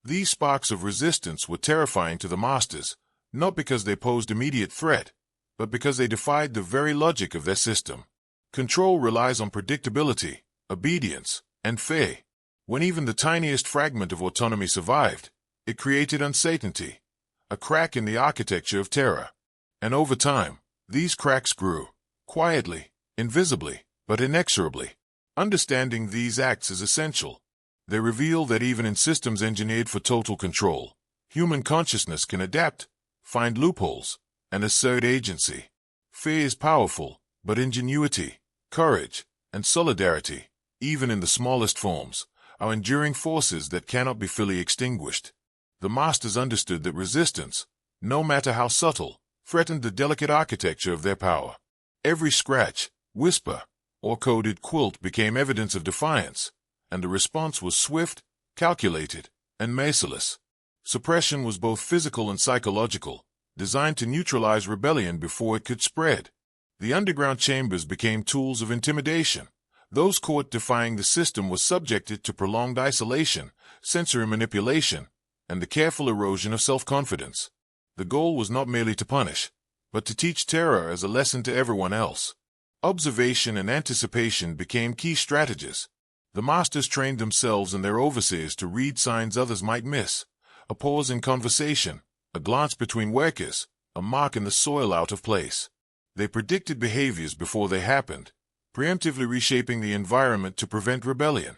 These sparks of resistance were terrifying to the masters, not because they posed immediate threat, but because they defied the very logic of their system. Control relies on predictability, obedience, and fear. When even the tiniest fragment of autonomy survived, it created uncertainty, a crack in the architecture of terror. And over time, these cracks grew, quietly, invisibly, but inexorably. Understanding these acts is essential. They reveal that even in systems engineered for total control, human consciousness can adapt, find loopholes, and assert agency. Fear is powerful, but ingenuity, courage, and solidarity, even in the smallest forms, are enduring forces that cannot be fully extinguished. The masters understood that resistance, no matter how subtle, threatened the delicate architecture of their power. Every scratch, whisper, or coded quilt became evidence of defiance, and the response was swift, calculated, and merciless. Suppression was both physical and psychological, designed to neutralize rebellion before it could spread. The underground chambers became tools of intimidation. Those caught defying the system were subjected to prolonged isolation, sensory manipulation, and the careful erosion of self-confidence. The goal was not merely to punish, but to teach terror as a lesson to everyone else. Observation and anticipation became key strategies. The masters trained themselves and their overseers to read signs others might miss: a pause in conversation, a glance between workers, a mark in the soil out of place. They predicted behaviors before they happened, preemptively reshaping the environment to prevent rebellion.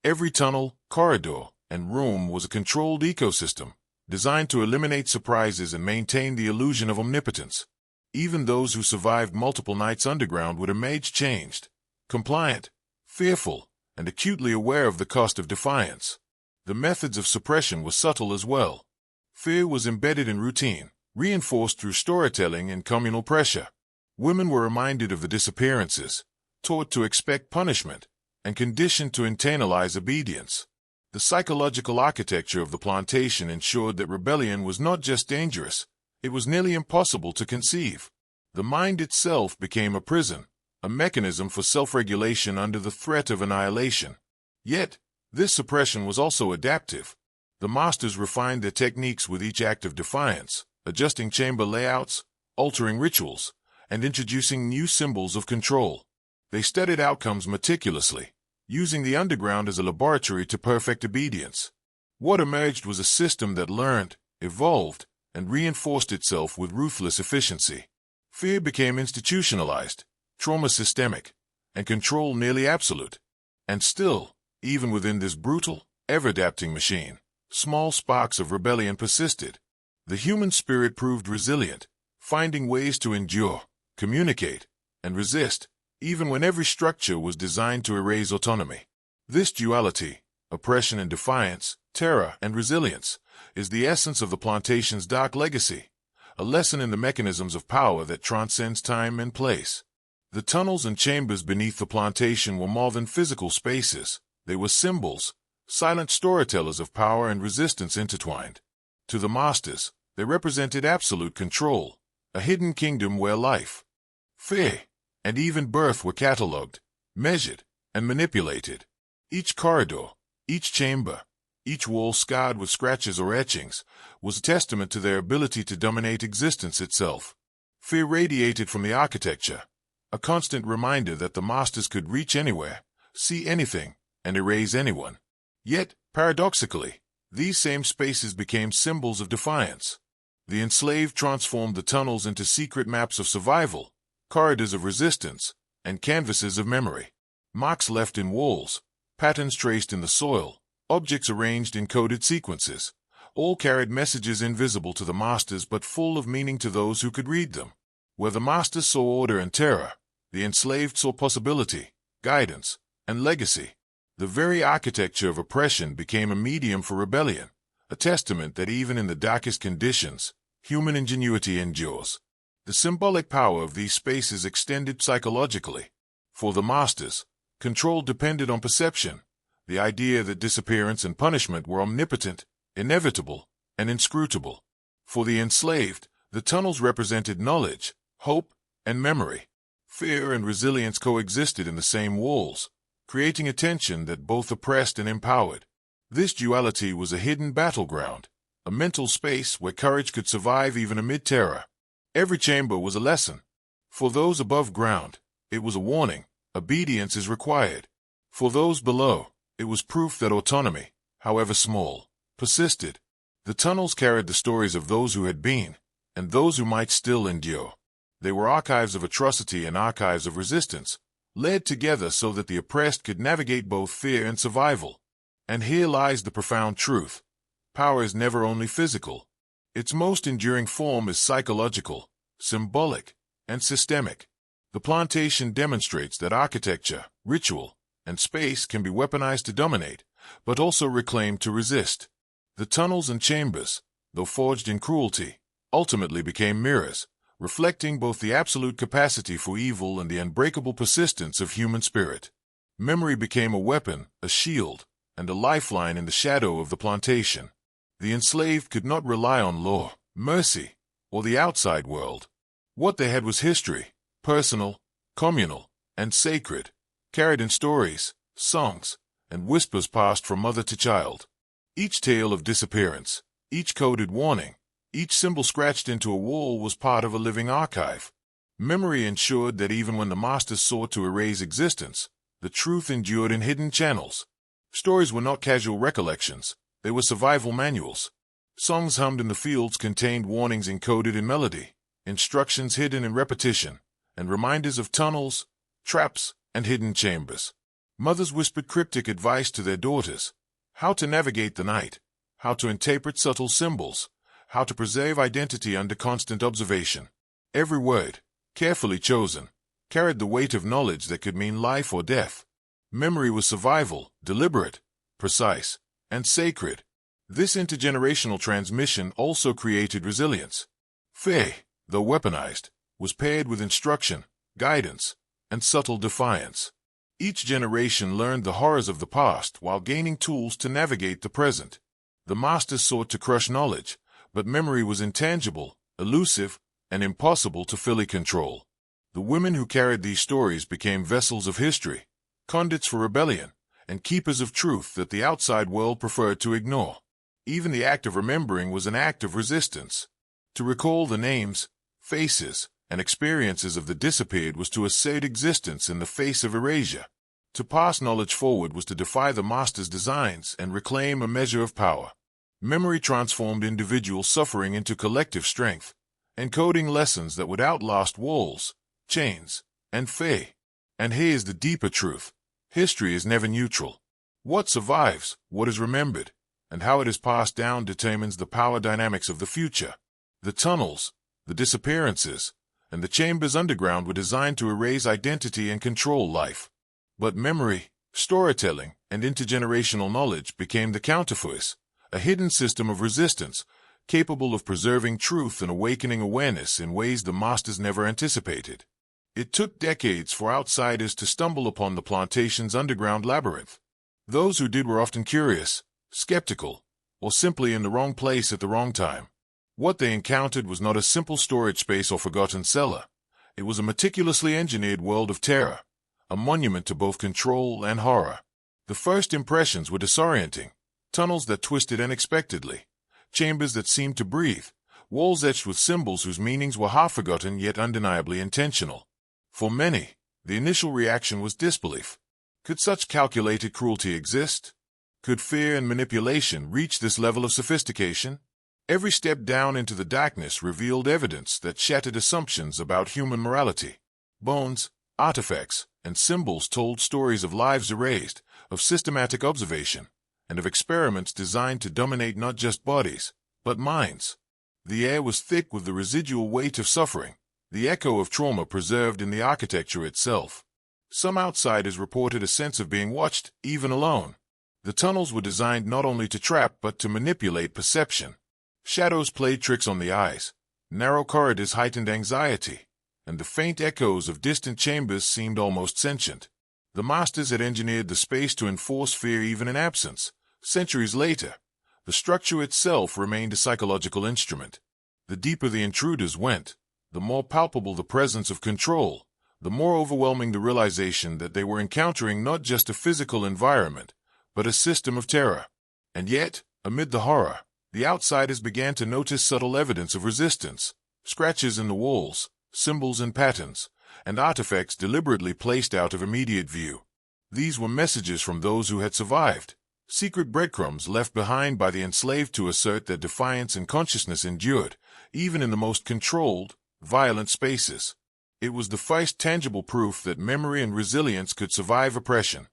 Every tunnel, corridor, and room was a controlled ecosystem, designed to eliminate surprises and maintain the illusion of omnipotence. Even those who survived multiple nights underground would emerge changed, compliant, fearful, and acutely aware of the cost of defiance. The methods of suppression were subtle as well. Fear was embedded in routine, reinforced through storytelling and communal pressure. Women were reminded of the disappearances, taught to expect punishment, and conditioned to internalize obedience. The psychological architecture of the plantation ensured that rebellion was not just dangerous, it was nearly impossible to conceive. The mind itself became a prison, a mechanism for self-regulation under the threat of annihilation. Yet, this suppression was also adaptive. The masters refined their techniques with each act of defiance, adjusting chamber layouts, altering rituals, and introducing new symbols of control. They studied outcomes meticulously, using the underground as a laboratory to perfect obedience. What emerged was a system that learned, evolved, and reinforced itself with ruthless efficiency. Fear became institutionalized, trauma systemic, and control nearly absolute. And still, even within this brutal, ever-adapting machine, small sparks of rebellion persisted. The human spirit proved resilient, finding ways to endure, communicate, and resist, even when every structure was designed to erase autonomy. This duality, oppression and defiance, terror and resilience, is the essence of the plantation's dark legacy, a lesson in the mechanisms of power that transcends time and place. The tunnels and chambers beneath the plantation were more than physical spaces. They were symbols, silent storytellers of power and resistance intertwined. To the masters, they represented absolute control, a hidden kingdom where life, fear, and even birth were catalogued, measured, and manipulated. Each corridor, each chamber, each wall scarred with scratches or etchings, was a testament to their ability to dominate existence itself. Fear radiated from the architecture, a constant reminder that the masters could reach anywhere, see anything, and erase anyone. Yet, paradoxically, these same spaces became symbols of defiance. The enslaved transformed the tunnels into secret maps of survival, corridors of resistance, and canvases of memory. Marks left in walls, patterns traced in the soil, objects arranged in coded sequences, all carried messages invisible to the masters but full of meaning to those who could read them. Where the masters saw order and terror, the enslaved saw possibility, guidance, and legacy. The very architecture of oppression became a medium for rebellion, a testament that even in the darkest conditions, human ingenuity endures. The symbolic power of these spaces extended psychologically. For the masters, control depended on perception, the idea that disappearance and punishment were omnipotent, inevitable, and inscrutable. For the enslaved, the tunnels represented knowledge, hope, and memory. Fear and resilience coexisted in the same walls, creating a tension that both oppressed and empowered. This duality was a hidden battleground, a mental space where courage could survive even amid terror. Every chamber was a lesson. For those above ground, it was a warning: obedience is required. For those below, it was proof that autonomy, however small, persisted. The tunnels carried the stories of those who had been, and those who might still endure. They were archives of atrocity and archives of resistance, laid together so that the oppressed could navigate both fear and survival. And here lies the profound truth: power is never only physical. Its most enduring form is psychological, symbolic, and systemic. The plantation demonstrates that architecture, ritual, and space can be weaponized to dominate, but also reclaimed to resist. The tunnels and chambers, though forged in cruelty, ultimately became mirrors, reflecting both the absolute capacity for evil and the unbreakable persistence of human spirit. Memory became a weapon, a shield, and a lifeline in the shadow of the plantation. The enslaved could not rely on law, mercy, or the outside world. What they had was history, personal, communal, and sacred, carried in stories, songs, and whispers passed from mother to child. Each tale of disappearance, each coded warning, each symbol scratched into a wall was part of a living archive. Memory ensured that even when the masters sought to erase existence, the truth endured in hidden channels. Stories were not casual recollections, they were survival manuals. Songs hummed in the fields contained warnings encoded in melody, instructions hidden in repetition, and reminders of tunnels, traps, and hidden chambers. Mothers whispered cryptic advice to their daughters: how to navigate the night, how to interpret subtle symbols, how to preserve identity under constant observation. Every word, carefully chosen, carried the weight of knowledge that could mean life or death. Memory was survival, deliberate, precise, and sacred. This intergenerational transmission also created resilience. Fear, though weaponized, was paired with instruction, guidance, and subtle defiance. Each generation learned the horrors of the past while gaining tools to navigate the present. The masters sought to crush knowledge, but memory was intangible, elusive, and impossible to fully control. The women who carried these stories became vessels of history, conduits for rebellion, and keepers of truth that the outside world preferred to ignore. Even the act of remembering was an act of resistance. To recall the names, faces, and experiences of the disappeared was to assert existence in the face of erasure. To pass knowledge forward was to defy the master's designs and reclaim a measure of power. Memory transformed individual suffering into collective strength, encoding lessons that would outlast walls, chains, and fear. And here's the deeper truth. History is never neutral. What survives, what is remembered, and how it is passed down determines the power dynamics of the future. The tunnels, the disappearances, and the chambers underground were designed to erase identity and control life. But memory, storytelling, and intergenerational knowledge became the counterforce, a hidden system of resistance, capable of preserving truth and awakening awareness in ways the masters never anticipated. It took decades for outsiders to stumble upon the plantation's underground labyrinth. Those who did were often curious, skeptical, or simply in the wrong place at the wrong time. What they encountered was not a simple storage space or forgotten cellar. It was a meticulously engineered world of terror, a monument to both control and horror. The first impressions were disorienting. Tunnels that twisted unexpectedly, chambers that seemed to breathe, walls etched with symbols whose meanings were half forgotten yet undeniably intentional. For many, the initial reaction was disbelief. Could such calculated cruelty exist? Could fear and manipulation reach this level of sophistication? Every step down into the darkness revealed evidence that shattered assumptions about human morality. Bones, artifacts, and symbols told stories of lives erased, of systematic observation, and of experiments designed to dominate not just bodies, but minds. The air was thick with the residual weight of suffering, the echo of trauma preserved in the architecture itself. Some outsiders reported a sense of being watched, even alone. The tunnels were designed not only to trap but to manipulate perception. Shadows played tricks on the eyes, narrow corridors heightened anxiety, and the faint echoes of distant chambers seemed almost sentient. The masters had engineered the space to enforce fear even in absence. Centuries later, the structure itself remained a psychological instrument. The deeper the intruders went, the more palpable the presence of control, the more overwhelming the realization that they were encountering not just a physical environment, but a system of terror. And yet, amid the horror, the outsiders began to notice subtle evidence of resistance, scratches in the walls, symbols and patterns, and artifacts deliberately placed out of immediate view. These were messages from those who had survived, secret breadcrumbs left behind by the enslaved to assert that defiance and consciousness endured, even in the most controlled, violent spaces. It was the first tangible proof that memory and resilience could survive oppression.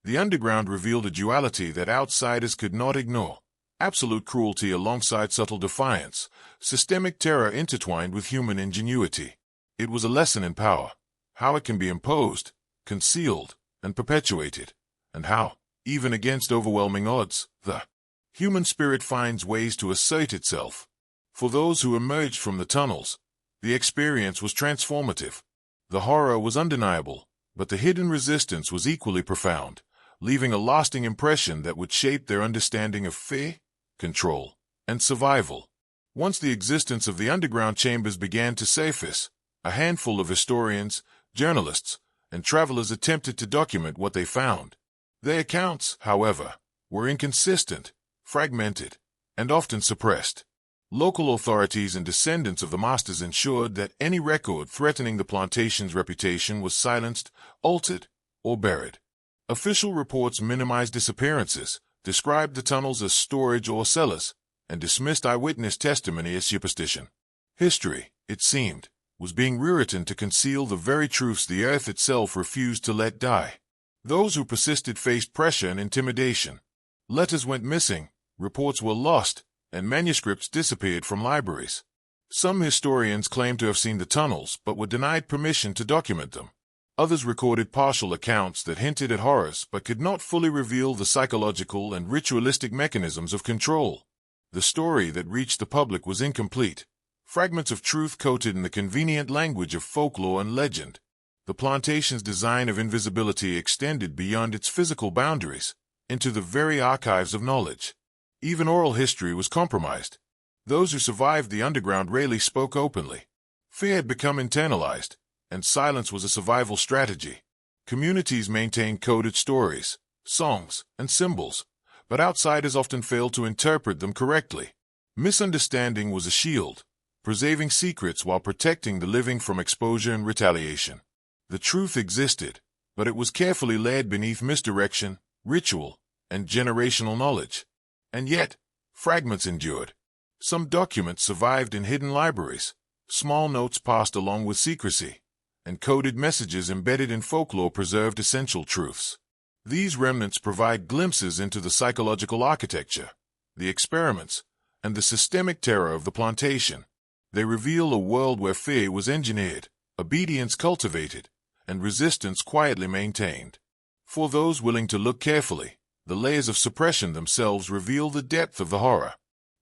The underground revealed a duality that outsiders could not ignore. Absolute cruelty alongside subtle defiance, systemic terror intertwined with human ingenuity. It was a lesson in power, how it can be imposed, concealed, and perpetuated, and how, even against overwhelming odds. The human spirit finds ways to assert itself. For those who emerged from the tunnels, the experience was transformative. The horror was undeniable, but the hidden resistance was equally profound, leaving a lasting impression that would shape their understanding of fear, control, and survival. Once the existence of the underground chambers began to surface, a handful of historians, journalists, and travelers attempted to document what they found. Their accounts, however, were inconsistent, fragmented, and often suppressed. Local authorities and descendants of the masters ensured that any record threatening the plantation's reputation was silenced, altered, or buried. Official reports minimized disappearances, described the tunnels as storage or cellars, and dismissed eyewitness testimony as superstition. History, it seemed, was being rewritten to conceal the very truths the earth itself refused to let die. Those who persisted faced pressure and intimidation. Letters went missing, reports were lost, and manuscripts disappeared from libraries. Some historians claimed to have seen the tunnels but were denied permission to document them. Others recorded partial accounts that hinted at horrors but could not fully reveal the psychological and ritualistic mechanisms of control. The story that reached the public was incomplete, fragments of truth coated in the convenient language of folklore and legend. The plantation's design of invisibility extended beyond its physical boundaries, into the very archives of knowledge. Even oral history was compromised. Those who survived the underground rarely spoke openly. Fear had become internalized, and silence was a survival strategy. Communities maintained coded stories, songs, and symbols, but outsiders often failed to interpret them correctly. Misunderstanding was a shield, preserving secrets while protecting the living from exposure and retaliation. The truth existed, but it was carefully laid beneath misdirection, ritual, and generational knowledge. And yet, fragments endured. Some documents survived in hidden libraries, small notes passed along with secrecy, and coded messages embedded in folklore preserved essential truths. These remnants provide glimpses into the psychological architecture, the experiments, and the systemic terror of the plantation. They reveal a world where fear was engineered, obedience cultivated, and resistance quietly maintained. For those willing to look carefully, the layers of suppression themselves reveal the depth of the horror.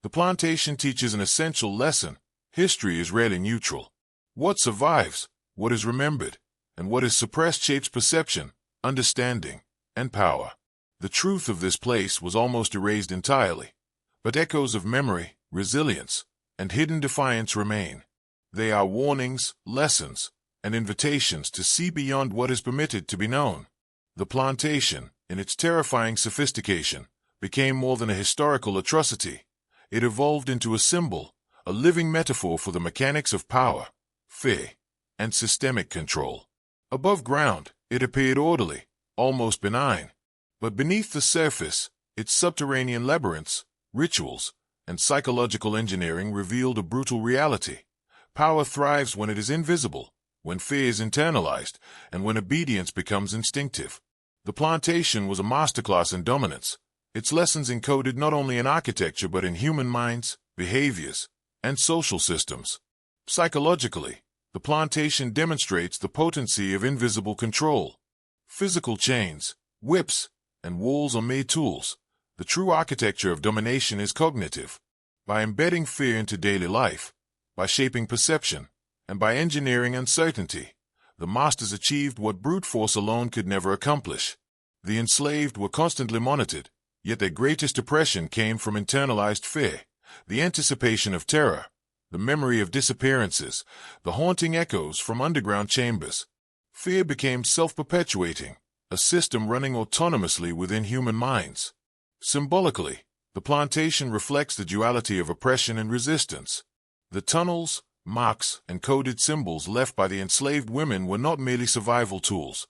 The plantation teaches an essential lesson. History is rarely neutral. What survives, what is remembered, and what is suppressed shapes perception, understanding, and power. The truth of this place was almost erased entirely, but echoes of memory, resilience, and hidden defiance remain. They are warnings, lessons, and invitations to see beyond what is permitted to be known. The plantation, in its terrifying sophistication, became more than a historical atrocity. It evolved into a symbol, a living metaphor for the mechanics of power, fear, and systemic control. Above ground, it appeared orderly, almost benign. But beneath the surface, its subterranean labyrinths, rituals, and psychological engineering revealed a brutal reality. Power thrives when it is invisible, when fear is internalized, and when obedience becomes instinctive. The plantation was a masterclass in dominance, its lessons encoded not only in architecture but in human minds, behaviors, and social systems. Psychologically, the plantation demonstrates the potency of invisible control. Physical chains, whips, and walls are mere tools. The true architecture of domination is cognitive. By embedding fear into daily life, by shaping perception, and by engineering uncertainty, the masters achieved what brute force alone could never accomplish. The enslaved were constantly monitored, yet their greatest oppression came from internalized fear, the anticipation of terror, the memory of disappearances, the haunting echoes from underground chambers. Fear became self-perpetuating, a system running autonomously within human minds. Symbolically, the plantation reflects the duality of oppression and resistance. The tunnels, marks, and coded symbols left by the enslaved women were not merely survival tools.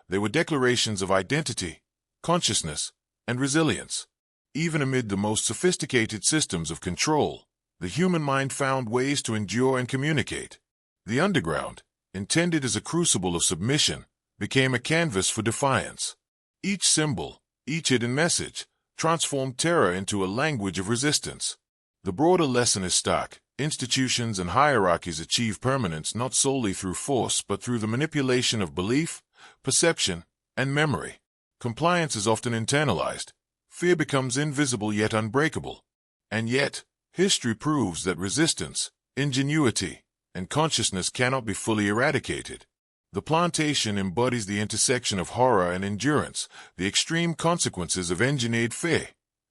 They were declarations of identity, consciousness, and resilience. Even amid the most sophisticated systems of control, the human mind found ways to endure and communicate. The underground, intended as a crucible of submission, became a canvas for defiance. Each symbol, each hidden message, transformed terror into a language of resistance. The broader lesson is stark. Institutions and hierarchies achieve permanence not solely through force but through the manipulation of belief, perception, and memory. Compliance is often internalized. Fear becomes invisible yet unbreakable. And yet, history proves that resistance, ingenuity, and consciousness cannot be fully eradicated. The plantation embodies the intersection of horror and endurance, the extreme consequences of engineered fear,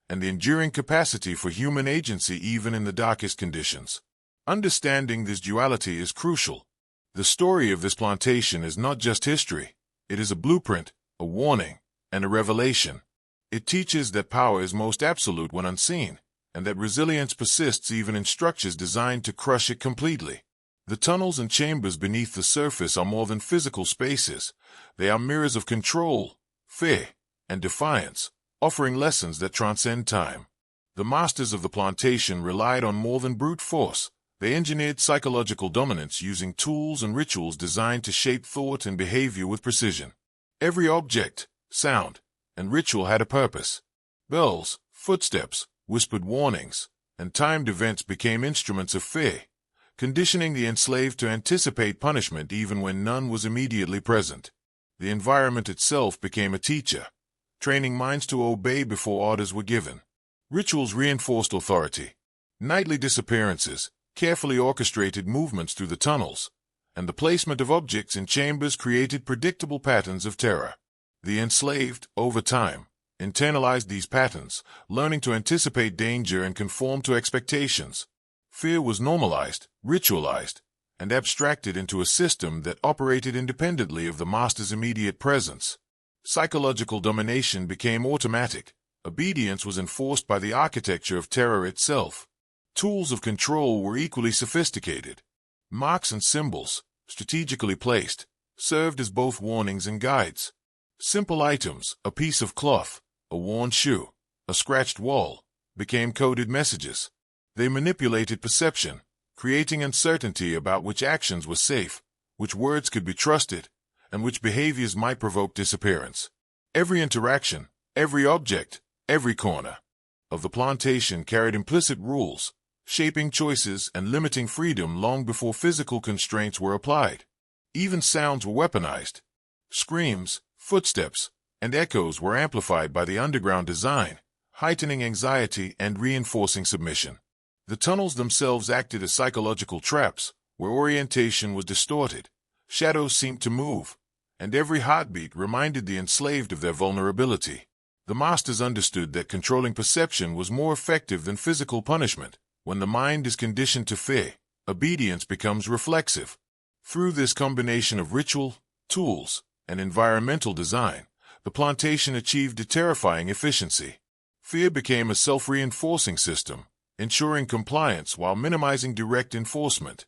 and the enduring capacity for human agency even in the darkest conditions. Understanding this duality is crucial. The story of this plantation is not just history. It is a blueprint, a warning, and a revelation. It teaches that power is most absolute when unseen, and that resilience persists even in structures designed to crush it completely. The tunnels and chambers beneath the surface are more than physical spaces. They are mirrors of control, fear, and defiance, offering lessons that transcend time. The masters of the plantation relied on more than brute force. They engineered psychological dominance using tools and rituals designed to shape thought and behavior with precision. Every object, sound, and ritual had a purpose. Bells, footsteps, whispered warnings, and timed events became instruments of fear, conditioning the enslaved to anticipate punishment even when none was immediately present. The environment itself became a teacher, training minds to obey before orders were given. Rituals reinforced authority. Nightly disappearances, carefully orchestrated movements through the tunnels, and the placement of objects in chambers created predictable patterns of terror. The enslaved, over time, internalized these patterns, learning to anticipate danger and conform to expectations. Fear was normalized, ritualized, and abstracted into a system that operated independently of the master's immediate presence. Psychological domination became automatic. Obedience was enforced by the architecture of terror itself. Tools of control were equally sophisticated. Marks and symbols, strategically placed, served as both warnings and guides. Simple items, a piece of cloth, a worn shoe, a scratched wall, became coded messages. They manipulated perception, creating uncertainty about which actions were safe, which words could be trusted, and which behaviors might provoke disappearance. Every interaction, every object, every corner of the plantation carried implicit rules, shaping choices and limiting freedom long before physical constraints were applied. Even sounds were weaponized. Screams, footsteps, and echoes were amplified by the underground design, heightening anxiety and reinforcing submission. The tunnels themselves acted as psychological traps, where orientation was distorted, shadows seemed to move, and every heartbeat reminded the enslaved of their vulnerability. The masters understood that controlling perception was more effective than physical punishment. When the mind is conditioned to fear, obedience becomes reflexive. Through this combination of ritual, tools, and environmental design, the plantation achieved a terrifying efficiency. Fear became a self-reinforcing system, ensuring compliance while minimizing direct enforcement.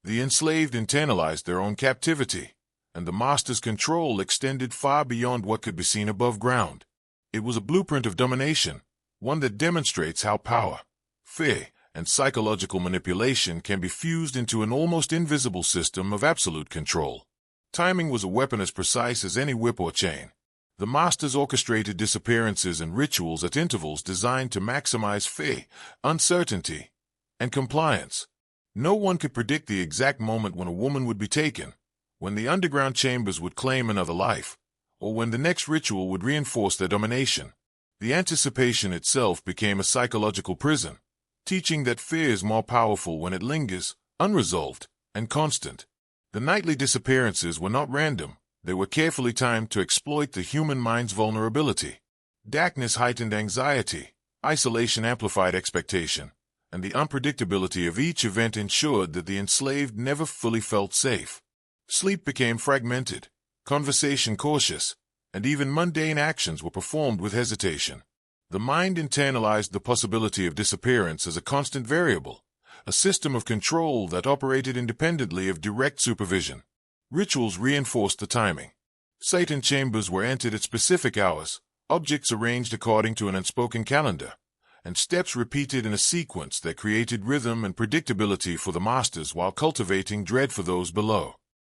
The enslaved internalized their own captivity, and the master's control extended far beyond what could be seen above ground. It was a blueprint of domination, one that demonstrates how power, fear, and psychological manipulation can be fused into an almost invisible system of absolute control. Timing was a weapon as precise as any whip or chain. The masters orchestrated disappearances and rituals at intervals designed to maximize fear, uncertainty, and compliance. No one could predict the exact moment when a woman would be taken, when the underground chambers would claim another life, or when the next ritual would reinforce their domination. The anticipation itself became a psychological prison, teaching that fear is more powerful when it lingers, unresolved, and constant. The nightly disappearances were not random. They were carefully timed to exploit the human mind's vulnerability. Darkness heightened anxiety, isolation amplified expectation, and the unpredictability of each event ensured that the enslaved never fully felt safe. Sleep became fragmented, conversation cautious, and even mundane actions were performed with hesitation. The mind internalized the possibility of disappearance as a constant variable, a system of control that operated independently of direct supervision. Rituals reinforced the timing. Satan chambers were entered at specific hours, objects arranged according to an unspoken calendar, and steps repeated in a sequence that created rhythm and predictability for the masters while cultivating dread for those below.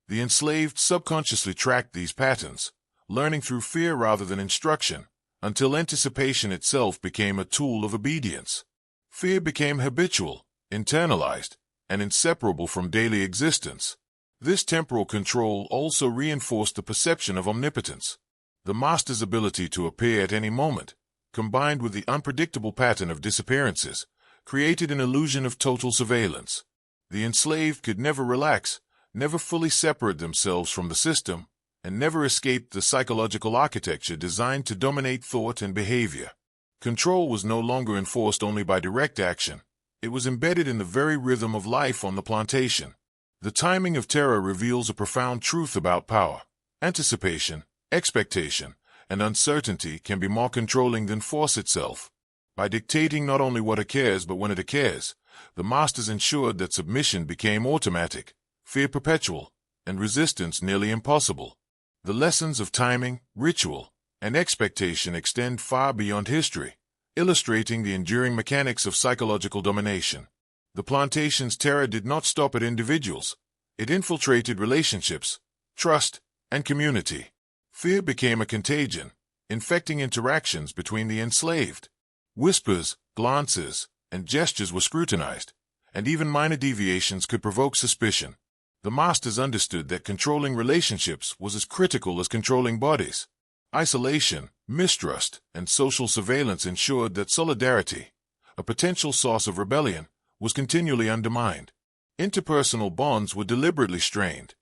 The enslaved subconsciously tracked these patterns, learning through fear rather than instruction, until anticipation itself became a tool of obedience. Fear became habitual, internalized, and inseparable from daily existence. This temporal control also reinforced the perception of omnipotence. The master's ability to appear at any moment, combined with the unpredictable pattern of disappearances, created an illusion of total surveillance. The enslaved could never relax, never fully separate themselves from the system, and never escape the psychological architecture designed to dominate thought and behavior. Control was no longer enforced only by direct action. It was embedded in the very rhythm of life on the plantation. The timing of terror reveals a profound truth about power. Anticipation, expectation, and uncertainty can be more controlling than force itself. By dictating not only what occurs but when it occurs, the masters ensured that submission became automatic, fear perpetual, and resistance nearly impossible. The lessons of timing, ritual, and expectation extend far beyond history, illustrating the enduring mechanics of psychological domination. The plantation's terror did not stop at individuals. It infiltrated relationships, trust, and community. Fear became a contagion, infecting interactions between the enslaved. Whispers, glances, and gestures were scrutinized, and even minor deviations could provoke suspicion. The masters understood that controlling relationships was as critical as controlling bodies. Isolation, mistrust, and social surveillance ensured that solidarity, a potential source of rebellion, was continually undermined. Interpersonal bonds were deliberately strained.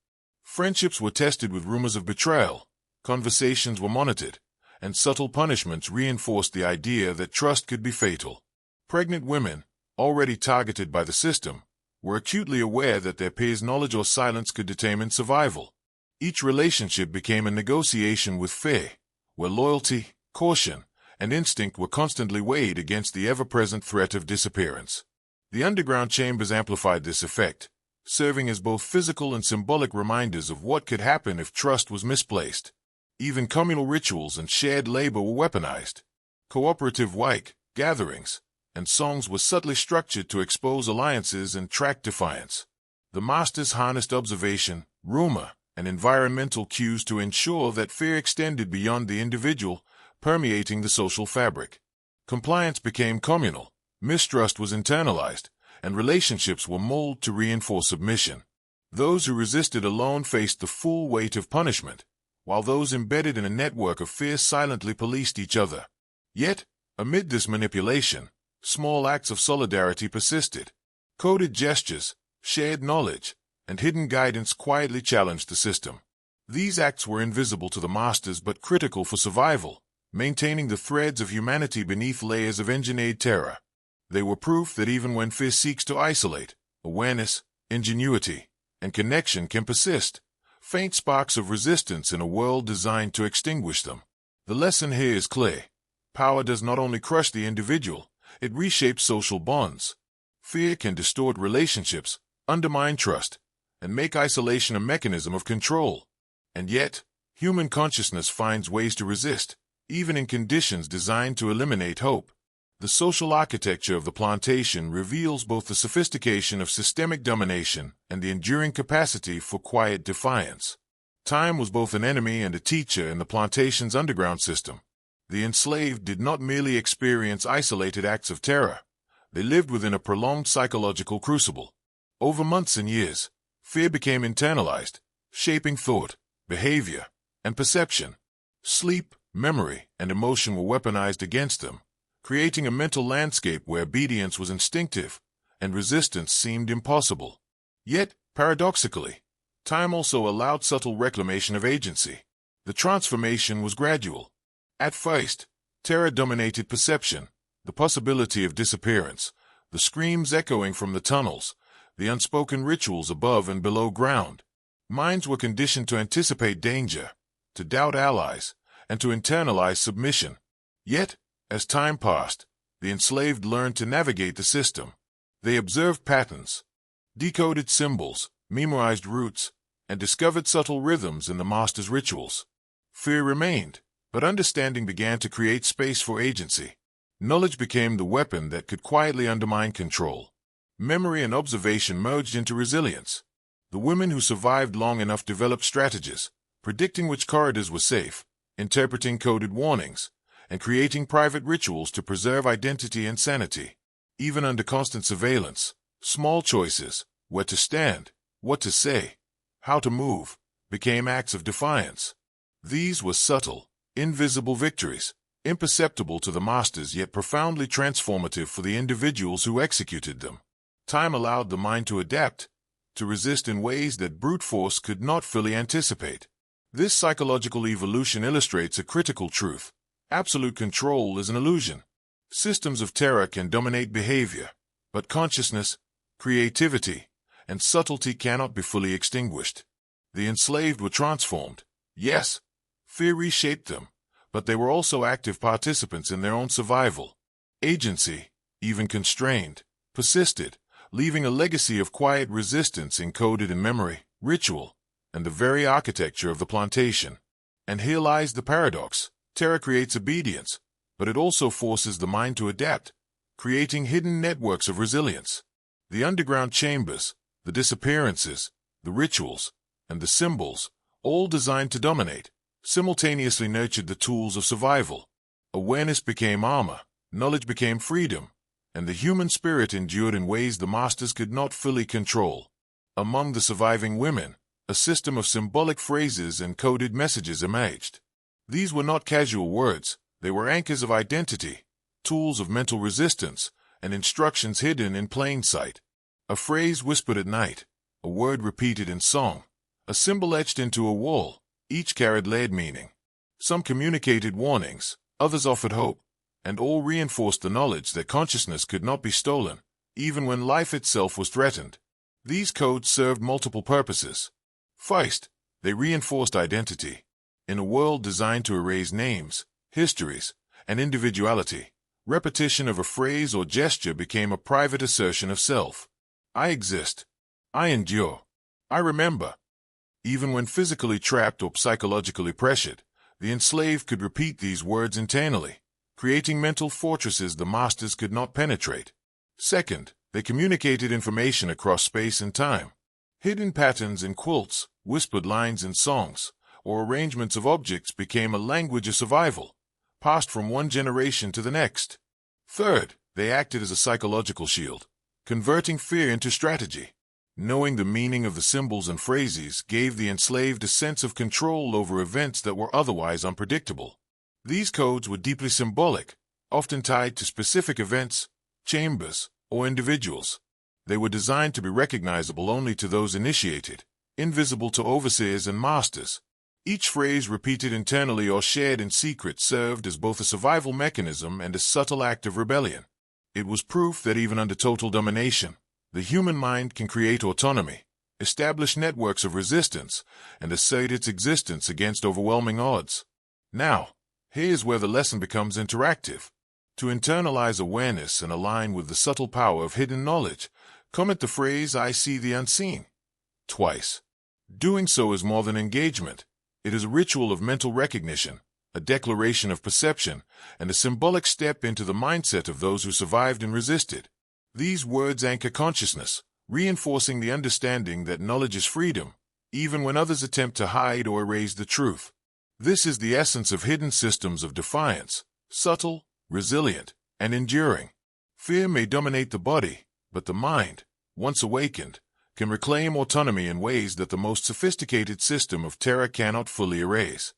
Friendships were tested with rumors of betrayal, conversations were monitored, and subtle punishments reinforced the idea that trust could be fatal. Pregnant women, already targeted by the system, were acutely aware that their peers' knowledge or silence could determine survival. Each relationship became a negotiation with fear, where loyalty, caution, and instinct were constantly weighed against the ever-present threat of disappearance. The underground chambers amplified this effect, serving as both physical and symbolic reminders of what could happen if trust was misplaced. Even communal rituals and shared labor were weaponized. Cooperative wike, gatherings, and songs were subtly structured to expose alliances and track defiance. The masters harnessed observation, rumor, and environmental cues to ensure that fear extended beyond the individual, permeating the social fabric. Compliance became communal, mistrust was internalized, and relationships were molded to reinforce submission. Those who resisted alone faced the full weight of punishment, while those embedded in a network of fear silently policed each other. Yet, amid this manipulation, small acts of solidarity persisted. Coded gestures, shared knowledge, and hidden guidance quietly challenged the system. These acts were invisible to the masters but critical for survival, maintaining the threads of humanity beneath layers of engineered terror. They were proof that even when fear seeks to isolate, awareness, ingenuity, and connection can persist, faint sparks of resistance in a world designed to extinguish them. The lesson here is clear. Power does not only crush the individual, it reshapes social bonds. Fear can distort relationships, undermine trust, and make isolation a mechanism of control. And yet, human consciousness finds ways to resist, even in conditions designed to eliminate hope. The social architecture of the plantation reveals both the sophistication of systemic domination and the enduring capacity for quiet defiance. Time was both an enemy and a teacher in the plantation's underground system. The enslaved did not merely experience isolated acts of terror. They lived within a prolonged psychological crucible. Over months and years, fear became internalized, shaping thought, behavior, and perception. Sleep, memory, and emotion were weaponized against them, creating a mental landscape where obedience was instinctive and resistance seemed impossible. Yet, paradoxically, time also allowed subtle reclamation of agency. The transformation was gradual. At first, terror dominated perception, the possibility of disappearance, the screams echoing from the tunnels, the unspoken rituals above and below ground. Minds were conditioned to anticipate danger, to doubt allies, and to internalize submission. Yet, as time passed, the enslaved learned to navigate the system. They observed patterns, decoded symbols, memorized routes, and discovered subtle rhythms in the master's rituals. Fear remained, but understanding began to create space for agency. Knowledge became the weapon that could quietly undermine control. Memory and observation merged into resilience. The women who survived long enough developed strategies, predicting which corridors were safe, interpreting coded warnings, and creating private rituals to preserve identity and sanity. Even under constant surveillance, small choices, where to stand, what to say, how to move, became acts of defiance. These were subtle, invisible victories, imperceptible to the masters yet profoundly transformative for the individuals who executed them. Time allowed the mind to adapt, to resist in ways that brute force could not fully anticipate. This psychological evolution illustrates a critical truth. Absolute control is an illusion. Systems of terror can dominate behavior, but consciousness, creativity, and subtlety cannot be fully extinguished. The enslaved were transformed. Yes, fear reshaped them, but they were also active participants in their own survival. Agency, even constrained, persisted, leaving a legacy of quiet resistance encoded in memory, ritual, and the very architecture of the plantation. And here lies the paradox. Terror creates obedience, but it also forces the mind to adapt, creating hidden networks of resilience. The underground chambers, the disappearances, the rituals, and the symbols, all designed to dominate, simultaneously nurtured the tools of survival. Awareness became armor, knowledge became freedom, and the human spirit endured in ways the masters could not fully control. Among the surviving women, a system of symbolic phrases and coded messages emerged. These were not casual words, they were anchors of identity, tools of mental resistance, and instructions hidden in plain sight. A phrase whispered at night, a word repeated in song, a symbol etched into a wall, each carried layered meaning. Some communicated warnings, others offered hope, and all reinforced the knowledge that consciousness could not be stolen, even when life itself was threatened. These codes served multiple purposes. First, they reinforced identity. In a world designed to erase names, histories, and individuality, repetition of a phrase or gesture became a private assertion of self. I exist. I endure. I remember. Even when physically trapped or psychologically pressured, the enslaved could repeat these words internally, creating mental fortresses the masters could not penetrate. Second, they communicated information across space and time. Hidden patterns in quilts, whispered lines in songs, or arrangements of objects became a language of survival, passed from one generation to the next. Third, they acted as a psychological shield, converting fear into strategy. Knowing the meaning of the symbols and phrases gave the enslaved a sense of control over events that were otherwise unpredictable. These codes were deeply symbolic, often tied to specific events, chambers, or individuals. They were designed to be recognizable only to those initiated, invisible to overseers and masters. Each phrase repeated internally or shared in secret served as both a survival mechanism and a subtle act of rebellion. It was proof that even under total domination, the human mind can create autonomy, establish networks of resistance, and assert its existence against overwhelming odds. Now, here's where the lesson becomes interactive. To internalize awareness and align with the subtle power of hidden knowledge, comment the phrase, "I see the unseen," twice. Doing so is more than engagement. It is a ritual of mental recognition, a declaration of perception, and a symbolic step into the mindset of those who survived and resisted. These words anchor consciousness, reinforcing the understanding that knowledge is freedom, even when others attempt to hide or erase the truth. This is the essence of hidden systems of defiance, subtle, resilient, and enduring. Fear may dominate the body, but the mind, once awakened, can reclaim autonomy in ways that the most sophisticated system of terror cannot fully erase.